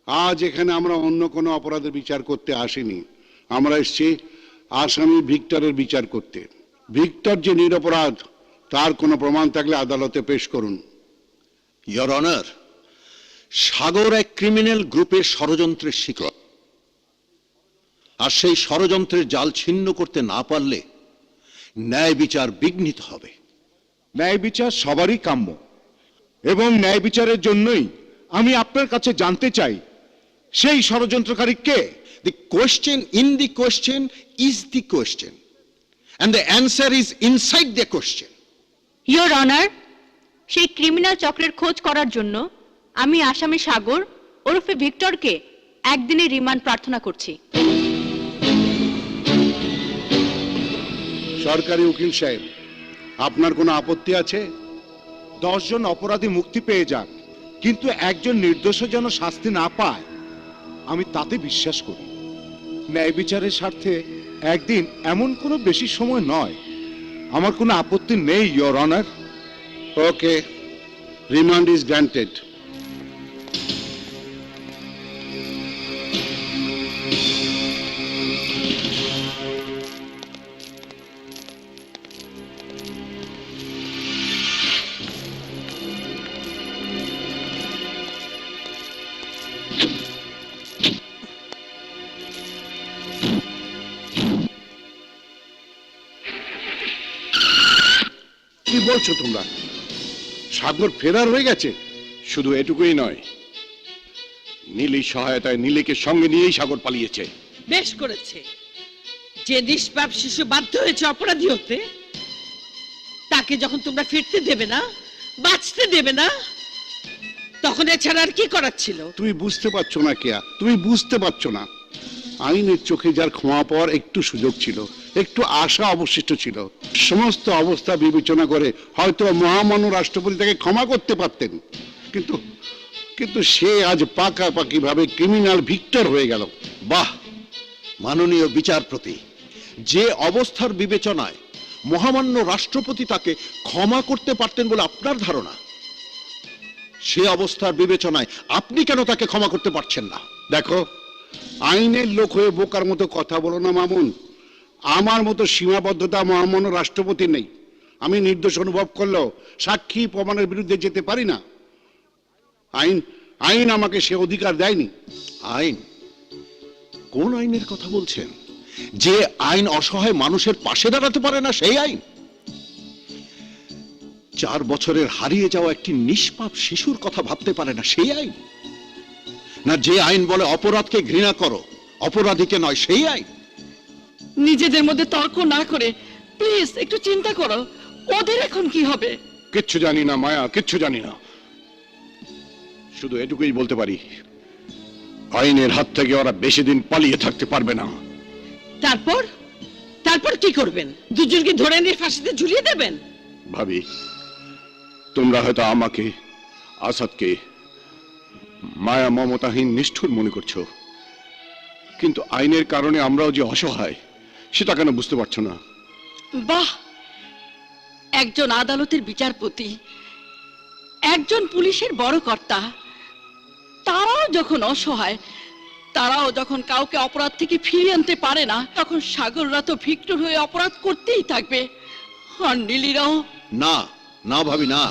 আজ এখানে আমরা অন্য কোনো অপরাধের বিচার করতে আসিনি। আমরা এসেছি আসামি ভিক্টরের বিচার করতে। ভিক্টর যে নিরপরাধ, তার কোনো প্রমাণ থাকলে আদালতে পেশ করুন। ইয়োর অনার, সাগর এক ক্রিমিনাল গ্রুপের ষড়যন্ত্রের শিকার, আর সেই ষড়যন্ত্রের জাল ছিন্ন করতে না পারলে ন্যায় বিচার বিঘ্নিত হবে। ন্যায় বিচার সবারই কাম্য, এবং ন্যায় বিচারের জন্যই আমি আপনার কাছে জানতে চাই সেই ষড়যন্ত্রকারী কে? The question in the question is the question, and the answer is inside the question. Your honour, সেই ক্রিমিনাল চক্রের খোঁজ করার জন্য আমি আসামি সাগর ওরফে ভিক্টরকে একদিনের রিমান্ড প্রার্থনা করছি। সরকারি উকিল সাহেব, আপনার কোনো আপত্তি আছে? 10 জন অপরাধী মুক্তি পেয়ে যাক, কিন্তু একজন নির্দোষ যেন শাস্তি না পায়, আমি তাতে বিশ্বাস করি। ন্যায় বিচারের স্বার্থে একদিন এমন কোনো বেশি সময় নয়। আমার কোনো আপত্তি নেই your honour. Okay, remand is granted. কি বলছো তোমরা? সাগর ফেরার হয়ে গেছে? শুধু এটুকুই নয়, নীলির সহায়তায় নীলিকে সঙ্গে নিয়েই সাগর পালিয়েছে। বেশ করেছে। যে নিষ্পাপ শিশু বাধ্য হয়েছে অপরাধী হতে, তাকে যখন তোমরা ফিরতে দেবে না, বাঁচতে দেবে না, তখন এছাড়া আর কি করার ছিল? তুমি বুঝতে পারছো না কেয়া, তুমি বুঝতে পারছো না। আইনের চোখে যার ক্ষমা পাওয়ার একটু সুযোগ ছিল, একটু আশা অবশিষ্ট ছিল, সমস্ত অবস্থা বিবেচনা করে হয়তো মহামান্য রাষ্ট্রপতি তাকে ক্ষমা করতে পারতেন, কিন্তু কিন্তু সে আজ পাকাপাকি ভাবে ক্রিমিনাল ভিক্টর হয়ে গেল। বাহ, মাননীয় বিচারপতি, যে অবস্থার বিবেচনায় মহামান্য রাষ্ট্রপতি তাকে ক্ষমা করতে পারতেন বলে আপনার ধারণা, সে অবস্থার বিবেচনায় আপনি কেন তাকে ক্ষমা করতে পারছেন না? দেখো, আইনের লোক হয়ে বোকার মতো কথা বলো না মামুন। আমার মতো সীমাবদ্ধতা মহামান্য রাষ্ট্রপতি নেই। আমি নির্দোষ অনুভব করলেও সাক্ষী প্রমাণের বিরুদ্ধে যেতে পারি না। আইন আইন আমাকে সে অধিকার দেয়নি। আইন? কোন আইনের কথা বলছেন? যে আইন অসহায় মানুষের পাশে দাঁড়াতে পারে না সেই আইন? 4 বছরের হারিয়ে যাওয়া একটি নিষ্পাপ শিশুর কথা ভাবতে পারে না সেই আইন? না যে আইন বলে অপরাধকে ঘৃণা করো, অপরাধীকে নয়, সেই আইন? নিজেদের মধ্যে তর্ক না করে প্লিজ একটু চিন্তা করো, ওদের এখন কি হবে? কিচ্ছু জানি না মায়া, কিচ্ছু জানি না। শুধু এটুকুই বলতে পারি, আইনের হাত থেকে ওরা বেশি দিন পালিয়ে থাকতে পারবে না। তারপর তারপর কি করবেন? দুজনকে ধরে নিয়ে ফাঁসিতে ঝুলিয়ে দেবেন? ভাবি, তোমরা হয়তো আমাকে, আসাদকে মায়া মমতাহীন নিষ্ঠুর মনে করছো, কিন্তু আইনের কারণে আমরাও যে অসহায় সেটা কেন বুঝতে পারছো না? বাহ, একজন আদালতের বিচারপতি, একজন পুলিশের বড় কর্তা, তারাও যখন অসহায়, তারাও যখন কাউকে অপরাধ থেকে ফিরিয়ে আনতে পারে না, তখন সাগররা তো ভিক্টর হয়ে অপরাধ করতেই থাকবে। আর নীলিরাও। না না ভাবি, না,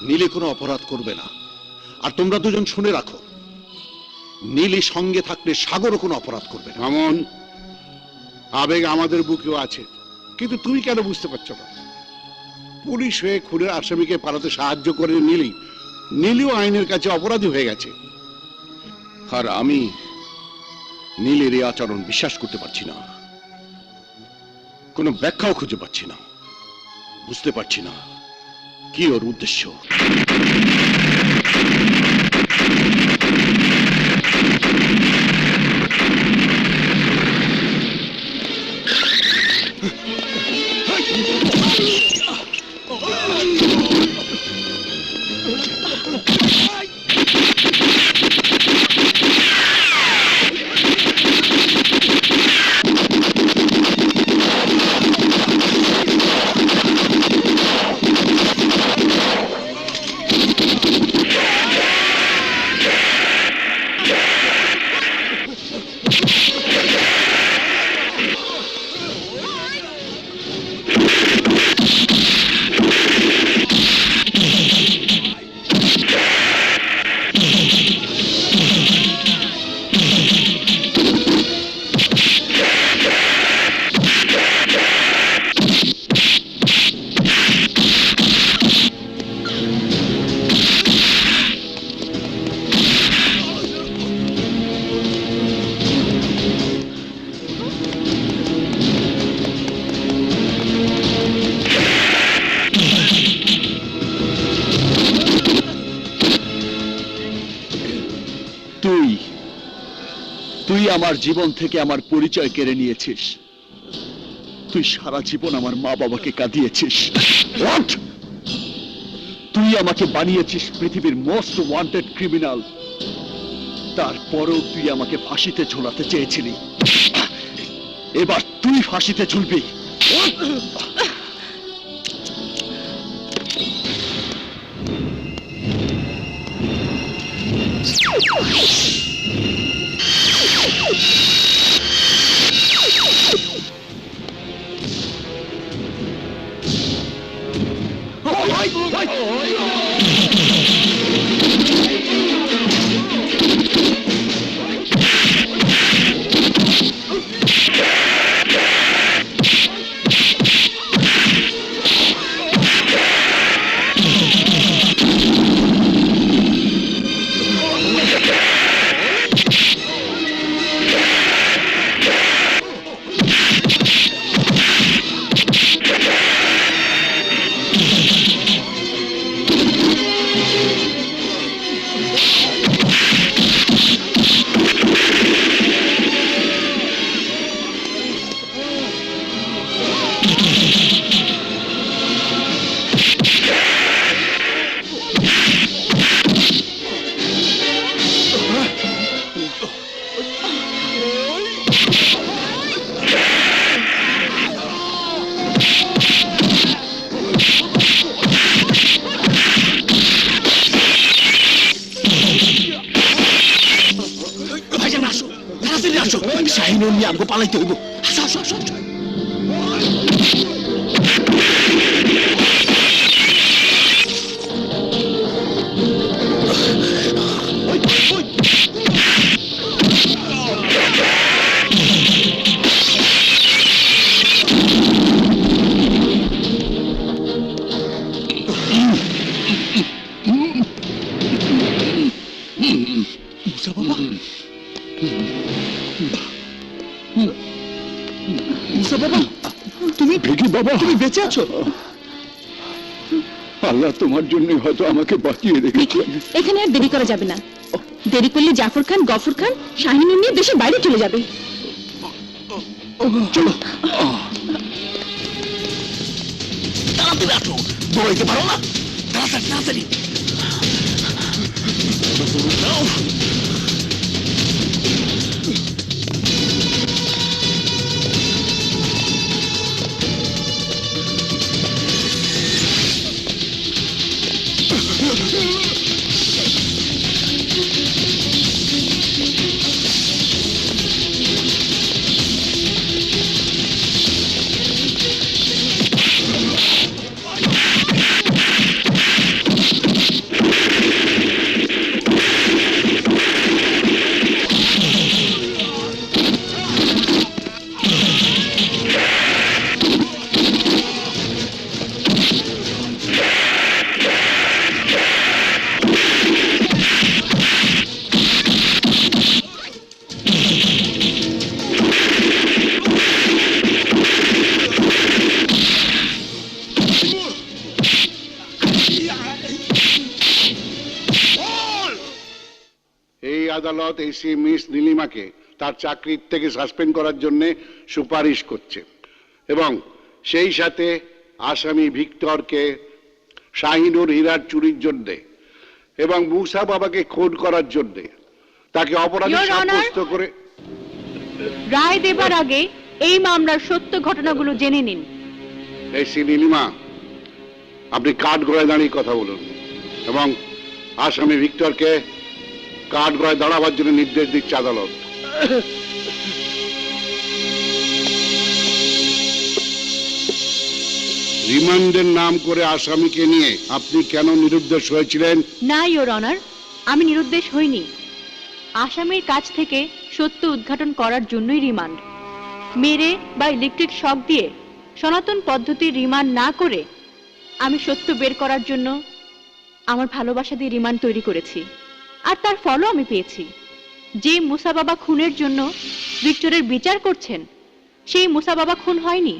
নীলি কোনো অপরাধ করবে না। আর তোমরা দুজন শুনে রাখো, নীলি সঙ্গে থাকলে সাগরও কোনো অপরাধ করবে না। মামুন, আবেগ আমাদের বুকেও আছে, কিন্তু তুমি কেন বুঝতে পারছো না? পুলিশ হয়ে খুনের আসামিকে পালাতে সাহায্য করে নীলিও আইনের কাছে অপরাধী হয়ে গেছে। আর আমি নীলের এই আচরণ বিশ্বাস করতে পারছি না, কোনো ব্যাখ্যাও খুঁজে পাচ্ছি না, বুঝতে পারছি না কি ওর উদ্দেশ্য। তুই আমার জীবন থেকে আমার পরিচয় কেড়ে নিয়েছিস। তুই সারা জীবন আমার মা বাবাকে কাঁদিয়েছিস। What? তুই আমাকে বানিয়েছিস পৃথিবীর মোস্ট ওয়ান্টেড ক্রিমিনাল। তারপরেও তুই আমাকে ফাঁসিতে ঝোলাতে চেয়েছিলি। এবার তুই ফাঁসিতে ঝুলবি। আমগো পালাইতে হইব। আসো আসো আসো আসো। ওই, ওই। মুসা বাবা, মুসা বাবা, তুমি ভিকি বাবা, তুমি বেঁচে আছো? আল্লাহ তোমার জন্য হয়তো আমাকে বাঁচিয়ে রেখেছেন। এখানে আর দেরি করা যাবে না। দেরি করলে জাফর খান, গফর খান শাহিনুর নিয়ে দেশের বাইরে চলে যাবে। চলো, তাড়াতাড়ি আসো। দৌড়াইতে পারো না? তাড়াতাড়ি তাড়াতাড়ি। এই আদালত এসি মিস নীলিমাকে তার চাকরির থেকে সাসপেন্ড করার জন্য সুপারিশ করছে এবং সেই সাথে আসামি ভিক্টরকে শাহিনুর হীরার চুরির জন্য এবং মুসা বাবাকে খুন করার জন্য তাকে অপরাধী Your Honor, সাব্যস্ত করে। রায় দেবার আগে এই মামলার সত্য ঘটনাগুলো জেনে নিন। এসি নীলিমা, আপনি কাঠ গড়ায় দাঁড়িয়ে কথা বলুন এবং আসামি ভিক্টরকে কাঠ গড়ায় দাঁড়াবার জন্য নির্দেশ দিচ্ছে আদালত। রিমান্ডের নাম করে আসামিকে নিয়ে আপনি কেন নিরুদ্দেশ হয়েছিলেন? না ইওর অনার, আমি নিরুদ্দেশ হইনি। আসামির কাছ থেকে সত্য উদ্ঘাটন করার জন্যই রিমান্ড। মেরে বা ইলেকট্রিক শক দিয়ে সনাতন পদ্ধতির রিমান্ড না করে আমি সত্য বের করার জন্য আমার ভালোবাসা দিয়ে রিমান্ড তৈরি করেছি, আর তার ফলও আমি পেয়েছি। যে মুসা বাবা খুনের জন্য ভিক্টরের বিচার করছেন, সেই মুসা বাবা খুন হয়নি,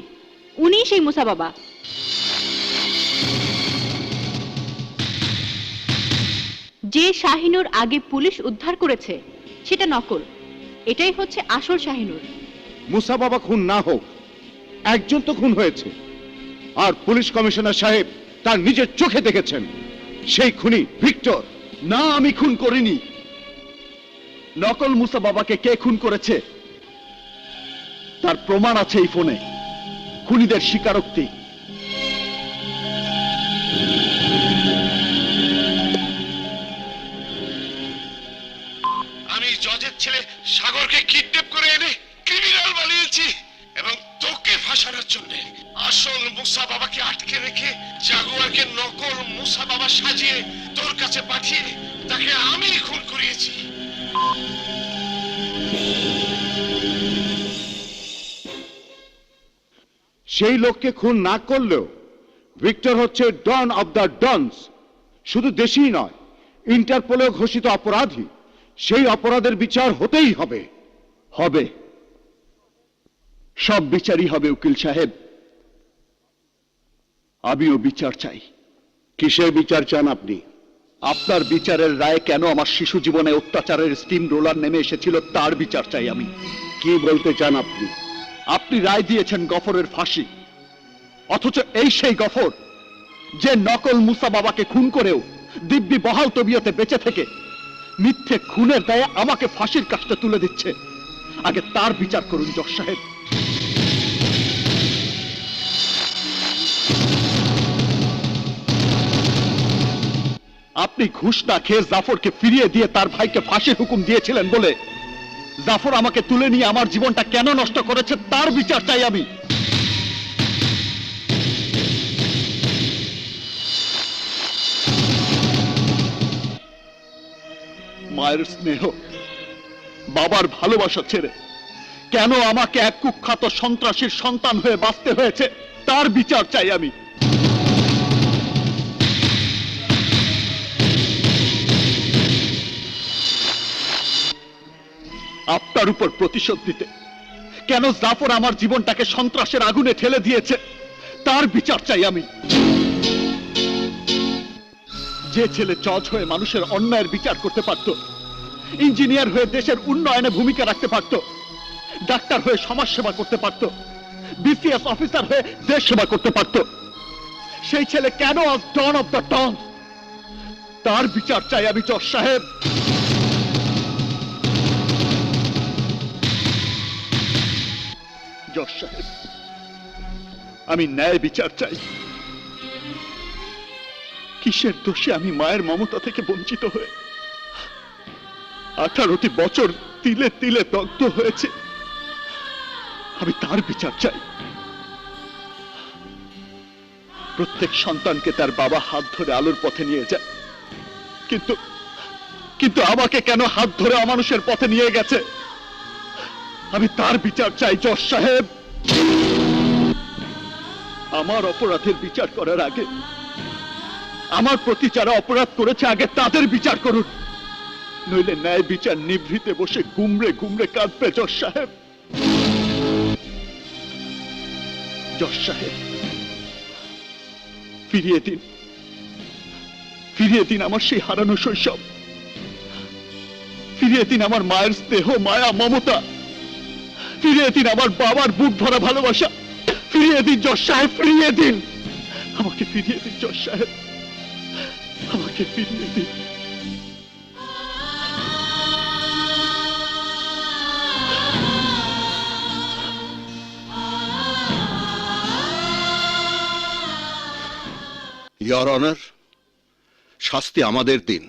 উনি সেই মুসা বাবা। যে শাহিনুর আগে পুলিশ উদ্ধার করেছে সেটা নকল, এটাই হচ্ছে আসল শাহিনুর। মুসা বাবা খুন না হোক, একজন তো খুন হয়েছে, আর পুলিশ কমিশনার সাহেব তার নিজের চোখে দেখেছেন সেই খুনি ভিক্টর। না, আমি খুন করিনি। নকল মুসা বাবাকে কে খুন করেছে তার প্রমাণ আছে এই ফোনে, খুনিদের স্বীকারোক্তি। আমি জজের ছেলে সাগরকে কিডন্যাপ করে এনে ক্রিমিনাল বানিয়েছি এবং তোকে ফাঁসানোর জন্য আসল মুসা বাবাকে আটকে রেখে জাগুয়ারকে নকল মুসা বাবা সাজিয়ে তোর কাছে পাঠিয়ে তাকে আমি খুন করিয়েছি। সেই লোককে খুন না করলেও ভিক্টর হচ্ছে ডন অব দ্য ডনস। শুধু দেশেই নয়, ইন্টারপোলেও ঘোষিত অপরাধী। সেই অপরাধের বিচার হতেই হবে। হবে, সব বিচারই হবে উকিল সাহেব। আমিও বিচার চাই। কিসের বিচার চান আপনি? আপনার বিচারের রায়ে কেন আমার শিশু জীবনে অত্যাচারের স্টিম রোলার নেমে এসেছিল তার বিচার চাই আমি। কি বলতে চান আপনি? আপনি রায় দিয়েছেন গফরের ফাঁসি, অথচ এই সেই গফর যে নকল মুসা বাবাকে খুন করেও দিব্যি বহাল তবিয়তে বেঁচে থেকে মিথ্যে খুনের দায়ে আমাকে ফাঁসির কাজটা তুলে দিচ্ছে। আগে তার বিচার করুন জজ সাহেব। আপনি ঘুষ না খেয়ে জাফরকে ফিরিয়ে দিয়ে তার ভাইকে ফাঁসির হুকুম দিয়েছিলেন বলে জাফর আমাকে তুলে নিয়ে আমার জীবনটা কেন নষ্ট করেছে তার বিচার চাই আমি। মায়ের স্নেহ, বাবার ভালোবাসা ছেড়ে কেন আমাকে এক কুখ্যাত সন্ত্রাসীর সন্তান হয়ে বাঁচতে হয়েছে তার বিচার চাই আমি। আপনার উপর প্রতিশোধ দিতে কেন জাফর আমার জীবনটাকে সন্ত্রাসের আগুনে ঠেলে দিয়েছে তার বিচার চাই আমি। যে ছেলে জজ হয়ে মানুষের অন্যায়ের বিচার করতে পারত, ইঞ্জিনিয়ার হয়ে দেশের উন্নয়নে ভূমিকা রাখতে পারত, ডাক্তার হয়ে সমাজ সেবা করতে পারত, বিসিএস অফিসার হয়ে দেশ সেবা করতে পারত, সেই ছেলে কেন আজ ডন অফ দ্য টাউন তার বিচার চাই আমি জজ সাহেব। জজ সাহেব, আমি ন্যায় বিচার চাই। কিসের দোষে আমি মায়ের মমতা থেকে বঞ্চিত হয়ে 18টি বছর তিলে তিলে দগ্ধ হয়েছে, আমি তার বিচার চাই। প্রত্যেক সন্তানকে তার বাবা হাত ধরে আলোর পথে নিয়ে যায়, কিন্তু কিন্তু আমাকে কেন হাত ধরে অমানুষের পথে নিয়ে গেছে আমি তার বিচার চাই জজ সাহেব। আমার অপরাধের বিচার করার আগে আমার প্রতি যারা অপরাধ করেছে আগে তাদের বিচার করুন, নইলে ন্যায় বিচার নিভৃতে বসে গুমরে গুমরে কাঁদবে জজ সাহেব। জজ সাহেব, ফিরিয়ে দিন, ফিরিয়ে দিন আমার সেই হারানো শৈশব, ফিরিয়ে দিন আমার মায়ের স্নেহ মায়া মমতা, ফিরিয়ে দিন আমার বাবার বুক ভরা ভালোবাসা, ফিরিয়ে দিন জজ সাহেব, ফিরিয়ে দিন আমাকে, ফিরিয়ে দিন জজ সাহেব, আমাকে ফিরিয়ে দিন। ইয়র অনার, শাস্তি আমাদের দিন।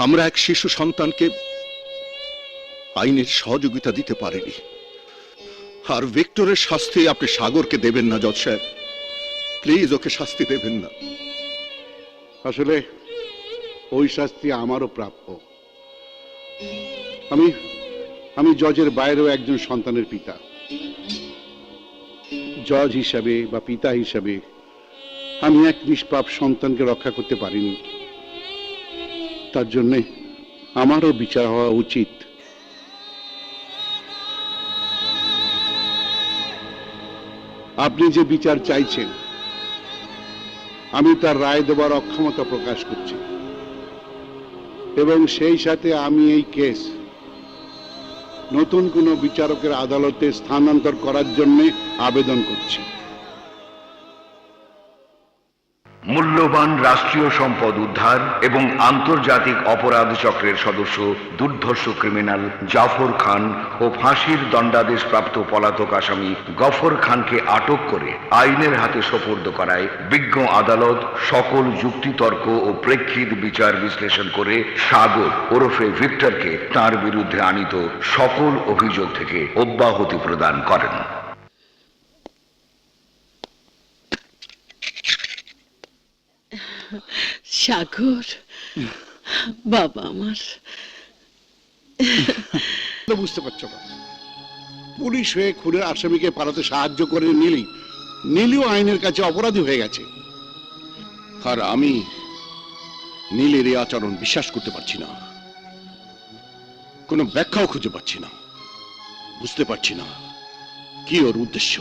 আমরা এক শিশু সন্তানকে আইনের সহযোগিতা দিতে পারিনি, আর ভিক্টরের শাস্তি আপনি সাগরকে দেবেন না জজ সাহেব, প্লিজ ওকে শাস্তি দেবেন না। আসলে ওই শাস্তি আমারও প্রাপ্য। আমি আমি জজের বাইরেও একজন সন্তানের পিতা। জজ হিসাবে বা পিতা হিসাবে আমি এক নিষ্পাপ সন্তানকে রক্ষা করতে পারিনি, তার জন্যে আমারও বিচার হওয়া উচিত। আপনি যে বিচার চাইছেন আমি তার রায় দেবার অক্ষমতা প্রকাশ করছি, এবং সেই সাথে আমি এই কেস নতুন কোনো বিচারকের আদালতে স্থানান্তর করার জন্য আবেদন করছি। মূল্যবান রাষ্ট্রীয় সম্পদ উদ্ধার এবং আন্তর্জাতিক অপরাধ চক্রের সদস্য দুর্ধর্ষ ক্রিমিনাল জাফর খান ও ফাঁসির দণ্ডাদেশপ্রাপ্ত পলাতক আসামি গফর খানকে আটক করে আইনের হাতে সোপর্দ করায় বিজ্ঞ আদালত সকল যুক্তিতর্ক ও প্রেক্ষিত বিচার বিশ্লেষণ করে সাগর ওরফে ভিক্টরকে তার বিরুদ্ধে আনিত সকল অভিযোগ থেকে অব্যাহতি প্রদান করেন। সাগর, বাবা আমার। বুঝতে পারছো না, পুলিশ হয়ে খুনের আসামিকে পালাতে সাহায্য করে নীলিও আইনের কাছে অপরাধী হয়ে গেছে। আর আমি নীলের এই আচরণ বিশ্বাস করতে পারছি না, কোনো ব্যাখ্যাও খুঁজে পাচ্ছি না, বুঝতে পারছি না কি ওর উদ্দেশ্য।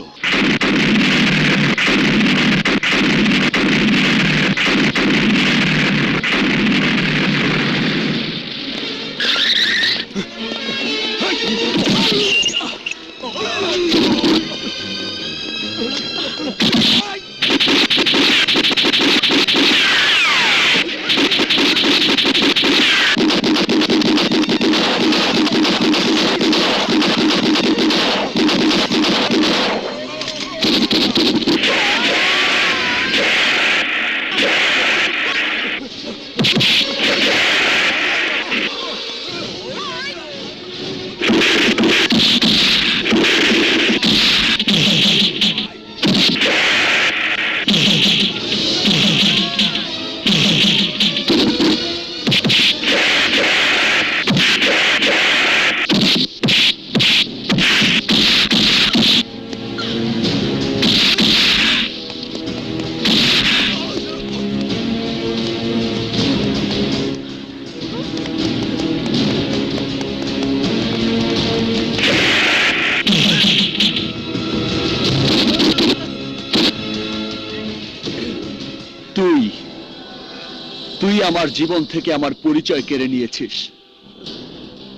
তুই আমার জীবন থেকে আমার পরিচয় কেড়ে নিয়েছিস।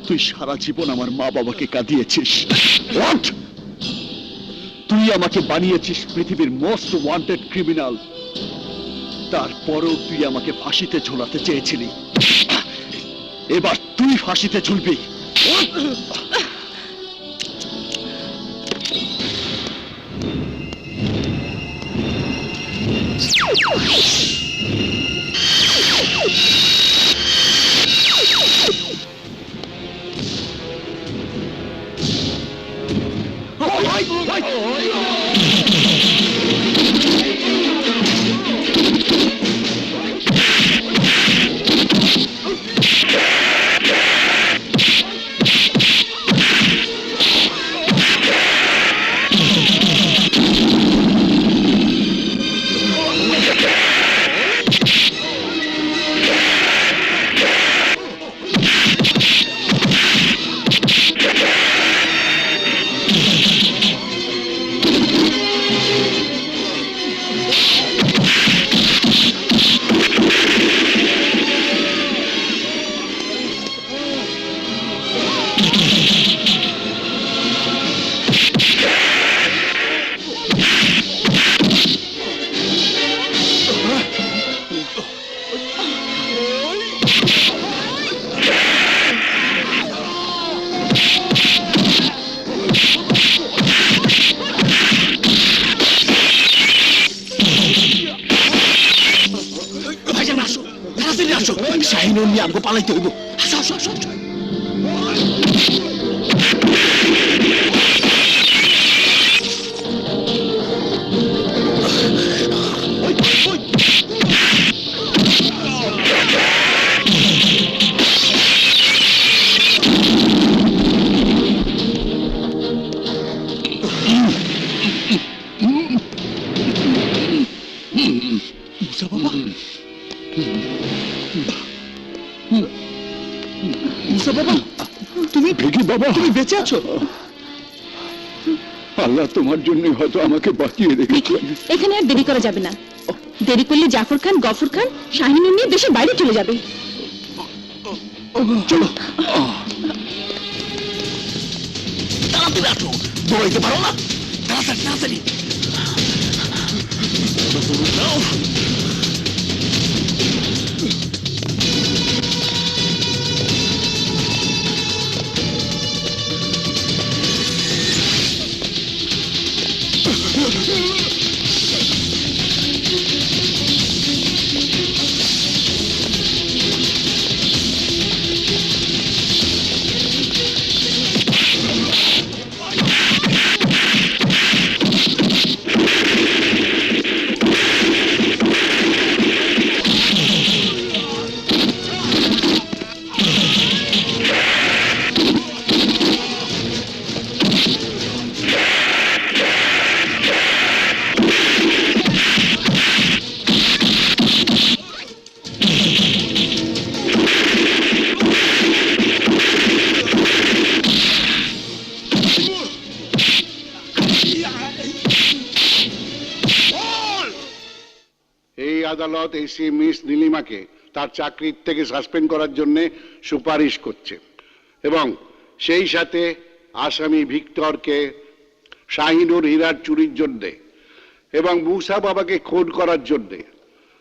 তুই সারা জীবন আমার মা বাবাকে কাঁদিয়েছিস। What? তুই আমাকে বানিয়েছিস পৃথিবীর মোস্ট ওয়ান্টেড ক্রিমিনাল। তারপরও তুই আমাকে ফাঁসিতে ঝোলাতে চেয়েছিলি। এবার তুই ফাঁসিতে ঝুলবি। শাহিনুর নিয়ে আমাকে পালাইতে হইব। আসো আসো আসো আসো। মুসা বাবা, মুসা বাবা, তুমি ভিকি বাবা, তুমি বেঁচে আছো? আল্লাহ তোমার জন্য হয়তো আমাকে বাঁচিয়ে রেখেছেন। এখানে আর দেরি করা যাবে না। দেরি করলে জাফর খান, গফর খান শাহিনুর নিয়ে দেশের বাইরে চলে যাবে। চলো, তাড়াতাড়ি আসো। দৌড়াইতে পারো না? তাড়াতাড়ি তাড়াতাড়ি। আদালত এসি মিস নীলিমাকে তার চাকরির থেকে সাসপেন্ড করার জন্য সুপারিশ করছে এবং সেই সাথে আসামি ভিক্টরকে শাহিনুর হীরার চুরির জন্য এবং মুসা বাবাকে খুন করার জন্য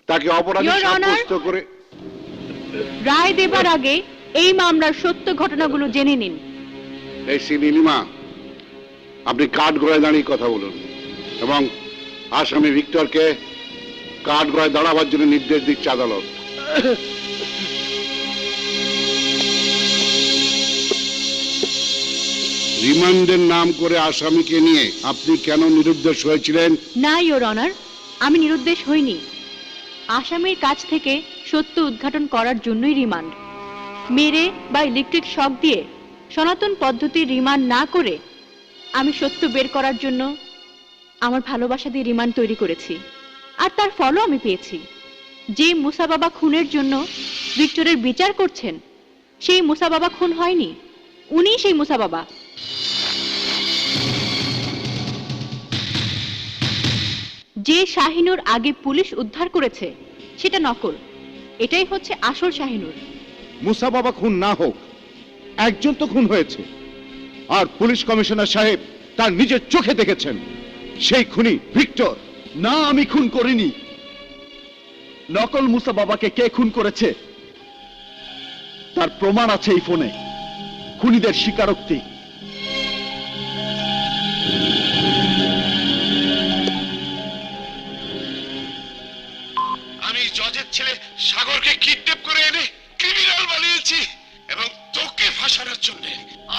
তাকে অপরাধী Your Honor, সাব্যস্ত করে রায় দেবার আগে এই মামলার সত্য ঘটনাগুলো জেনে নিন। এসি নীলিমা, আপনি কাঠগড়ায় দাঁড়িয়ে কথা বলুন এবং আসামি ভিক্টরকে কাঠগড়ায় দাঁড়াবার জন্য নির্দেশ দিচ্ছে আদালত। রিমান্ডের নাম করে আসামিকে নিয়ে আপনি কেন নিরুদ্দেশ হয়েছিলেন? না ইওর অনার, আমি নিরুদ্দেশ হইনি। আসামির কাছ থেকে সত্য উদ্ঘাটন করার জন্যই রিমান্ড। মেরে বা ইলেকট্রিক শক দিয়ে সনাতন পদ্ধতির রিমান্ড না করে আমি সত্য বের করার জন্য আমার ভালোবাসা দিয়ে রিমান্ড তৈরি করেছি, আর তার ফলও আমি পেয়েছি। যে মুসা বাবা খুনের জন্য ভিক্টরের বিচার করছেন সেই মুসা বাবা খুন হয়নি, উনিই সেই মুসা বাবা। যে শাহিনুর আগে পুলিশ উদ্ধার করেছে সেটা নকল, এটাই হচ্ছে আসল শাহিনুর। মুসা বাবা খুন না হোক, একজন তো খুন হয়েছে, আর পুলিশ কমিশনার সাহেব তার নিজের চোখে দেখেছেন সেই খুনি ভিক্টর। না, আমি খুন করিনি। নকল মুসা বাবাকে কে খুন করেছে তার প্রমাণ আছে এই ফোনে, খুনিদের স্বীকারোক্তি। আমি জজের ছেলে সাগরকে কিডন্যাপ করে এনে ক্রিমিনাল বানিয়েছি, এবং তোকে ফাঁসানোর জন্য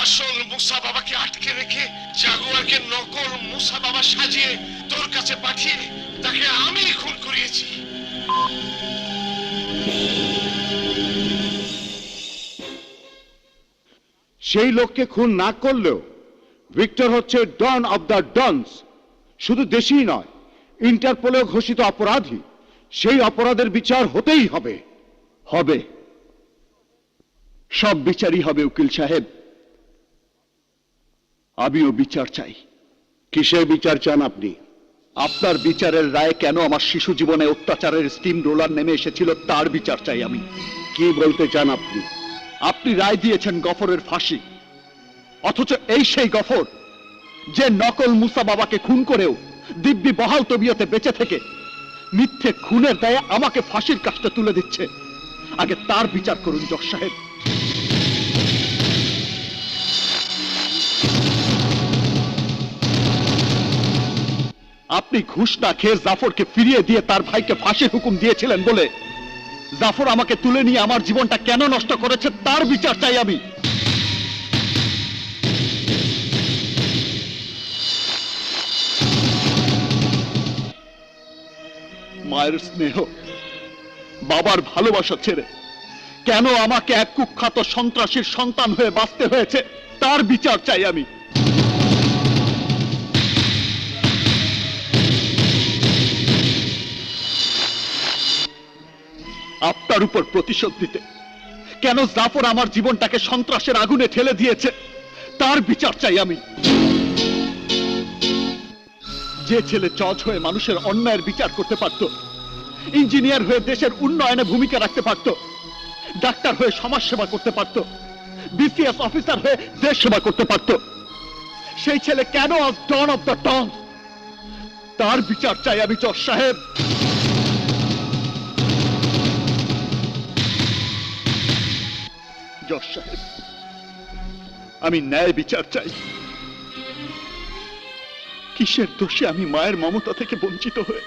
আসল মুসা বাবাকে আটকে রেখে জাগুয়ারকে নকল মুসা বাবা সাজিয়ে তোর কাছে পাঠিয়ে তাকে আমি খুন করিয়েছি। সেই লোককে খুন না করলেও ভিক্টর হচ্ছে ডন অব দ্য ডনস। শুধু দেশেই নয়, ইন্টারপোলেও ঘোষিত অপরাধী। সেই অপরাধের বিচার হতেই হবে। হবে, সব বিচারই হবে উকিল সাহেব। আমিও বিচার চাই। কিসের বিচার চান আপনি? আপনার বিচারের রায়ে কেন আমার শিশু জীবনে অত্যাচারের স্টিম রোলার নেমে এসেছিল তার বিচার চাই আমি। কি বলতে চান আপনি? আপনি রায় দিয়েছেন গফরের ফাঁসি, অথচ এই সেই গফর যে নকল মুসা বাবাকে খুন করেও দিব্যি বহাল তবিয়তে বেঁচে থেকে মিথ্যে খুনের দায়ে আমাকে ফাঁসির কাজটা তুলে দিচ্ছে। আগে তার বিচার করুন জজ সাহেব। আপনি ঘুষ না খেয়ে জাফরকে ফিরিয়ে দিয়ে তার ভাইকে ফাঁসির হুকুম দিয়েছিলেন বলে জাফর আমাকে তুলে নিয়ে আমার জীবনটা কেন নষ্ট করেছে তার বিচার চাই আমি। মায়ের স্নেহ, বাবার ভালোবাসা ছেড়ে কেন আমাকে এক কুখ্যাত সন্ত্রাসীর সন্তান হয়ে বাঁচতে হয়েছে তার বিচার চাই আমি। আপনার উপর প্রতিশোধ দিতে কেন জাফর আমার জীবনটাকে সন্ত্রাসের আগুনে ঠেলে দিয়েছে তার বিচার চাই আমি। যে ছেলে জজ হয়ে মানুষের অন্যায়ের বিচার করতে পারত, ইঞ্জিনিয়ার হয়ে দেশের উন্নয়নে ভূমিকা রাখতে পারত, ডাক্তার হয়ে সমাজ সেবা করতে পারত, বিসিএস অফিসার হয়ে দেশ সেবা করতে পারত, সেই ছেলে কেন আজ ডন অফ দ্য ডন তার বিচার চাই আমি জজ সাহেব। জজ সাহেব, আমি ন্যায় বিচার চাই। কিসের দোষে আমি মায়ের মমতা থেকে বঞ্চিত হয়ে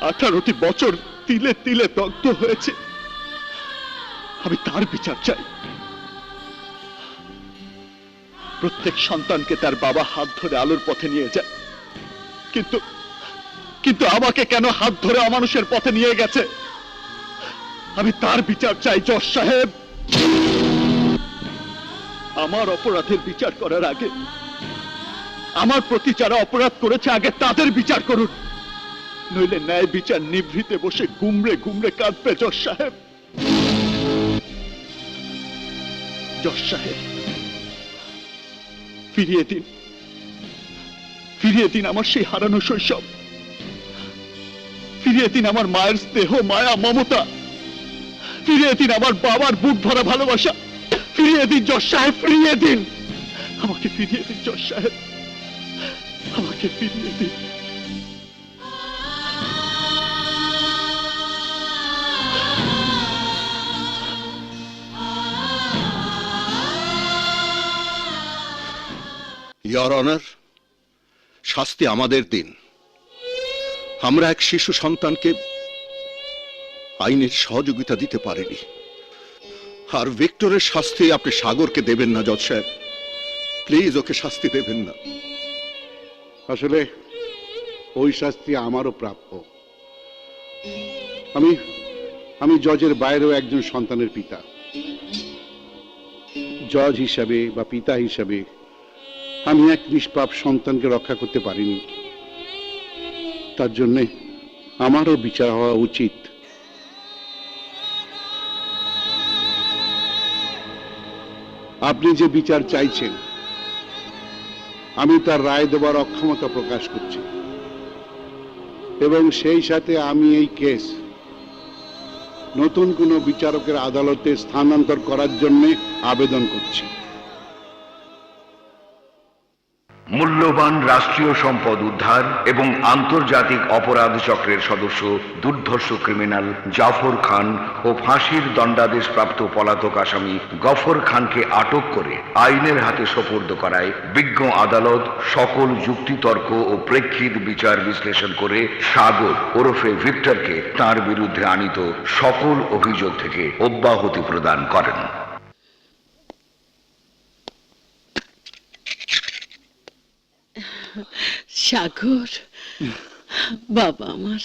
18টি বছর তিলে তিলে দগ্ধ হয়েছে, আমি তার বিচার চাই। প্রত্যেক সন্তানকে তার বাবা হাত ধরে আলোর পথে নিয়ে যায়, কিন্তু কিন্তু আমাকে কেন হাত ধরে অমানুষের পথে নিয়ে গেছে আমি তার বিচার চাই জজ সাহেব। আমার অপরাধের বিচার করার আগে আমার প্রতি যারা অপরাধ করেছে আগে তাদের বিচার করুন, নইলে ন্যায় বিচার নিভৃতে বসে গুমরে গুমরে কাঁদবে জজ সাহেব। জজ সাহেব, ফিরিয়ে দিন, ফিরিয়ে দিন আমার সেই হারানো শৈশব, ফিরিয়ে দিন আমার মায়ের স্নেহ মায়া মমতা, ফিরিয়ে দিন আমার বাবার বুক ভরা ভালোবাসা, ফিরিয়ে দিন জজ সাহেব, ফিরিয়ে দিন আমাকে, ফিরিয়ে দিন জজ সাহেব, আমাকে ফিরিয়ে দিন। ইয়র অনার, শাস্তি আমাদের দিন। আমরা এক শিশু সন্তানকে আইনের সহযোগিতা দিতে পারিনি, আর ভিক্টরের শাস্তি আপনি সাগরকে দেবেন না জজ সাহেব, প্লিজ ওকে শাস্তি দেবেন না। আসলে ওই শাস্তি আমারও প্রাপ্য। আমি আমি জজের বাইরেও একজন সন্তানের পিতা। জজ হিসাবে বা পিতা হিসাবে আমি এক নিষ্পাপ সন্তানকে রক্ষা করতে পারিনি, তার জন্যে আমারও বিচার হওয়া উচিত। আপনি যে বিচার চাইছেন আমি তার রায় দেবার অক্ষমতা প্রকাশ করছি, এবং সেই সাথে আমি এই কেস নতুন কোনো বিচারকের আদালতে স্থানান্তর করার জন্য আবেদন করছি। মূল্যবান রাষ্ট্রীয় সম্পদ উদ্ধার এবং আন্তর্জাতিক অপরাধ চক্রের সদস্য দুর্ধর্ষ ক্রিমিনাল জাফর খান ও ফাঁসির দণ্ডাদেশপ্রাপ্ত পলাতক আসামি গফর খানকে আটক করে আইনের হাতে সোপর্দ করায় বিজ্ঞ আদালত সকল যুক্তিতর্ক ও প্রেক্ষিত বিচার বিশ্লেষণ করে সাগর ওরফে ভিক্টরকে তার বিরুদ্ধে আনিত সকল অভিযোগ থেকে অব্যাহতি প্রদান করেন। সাগর, বাবা আমার,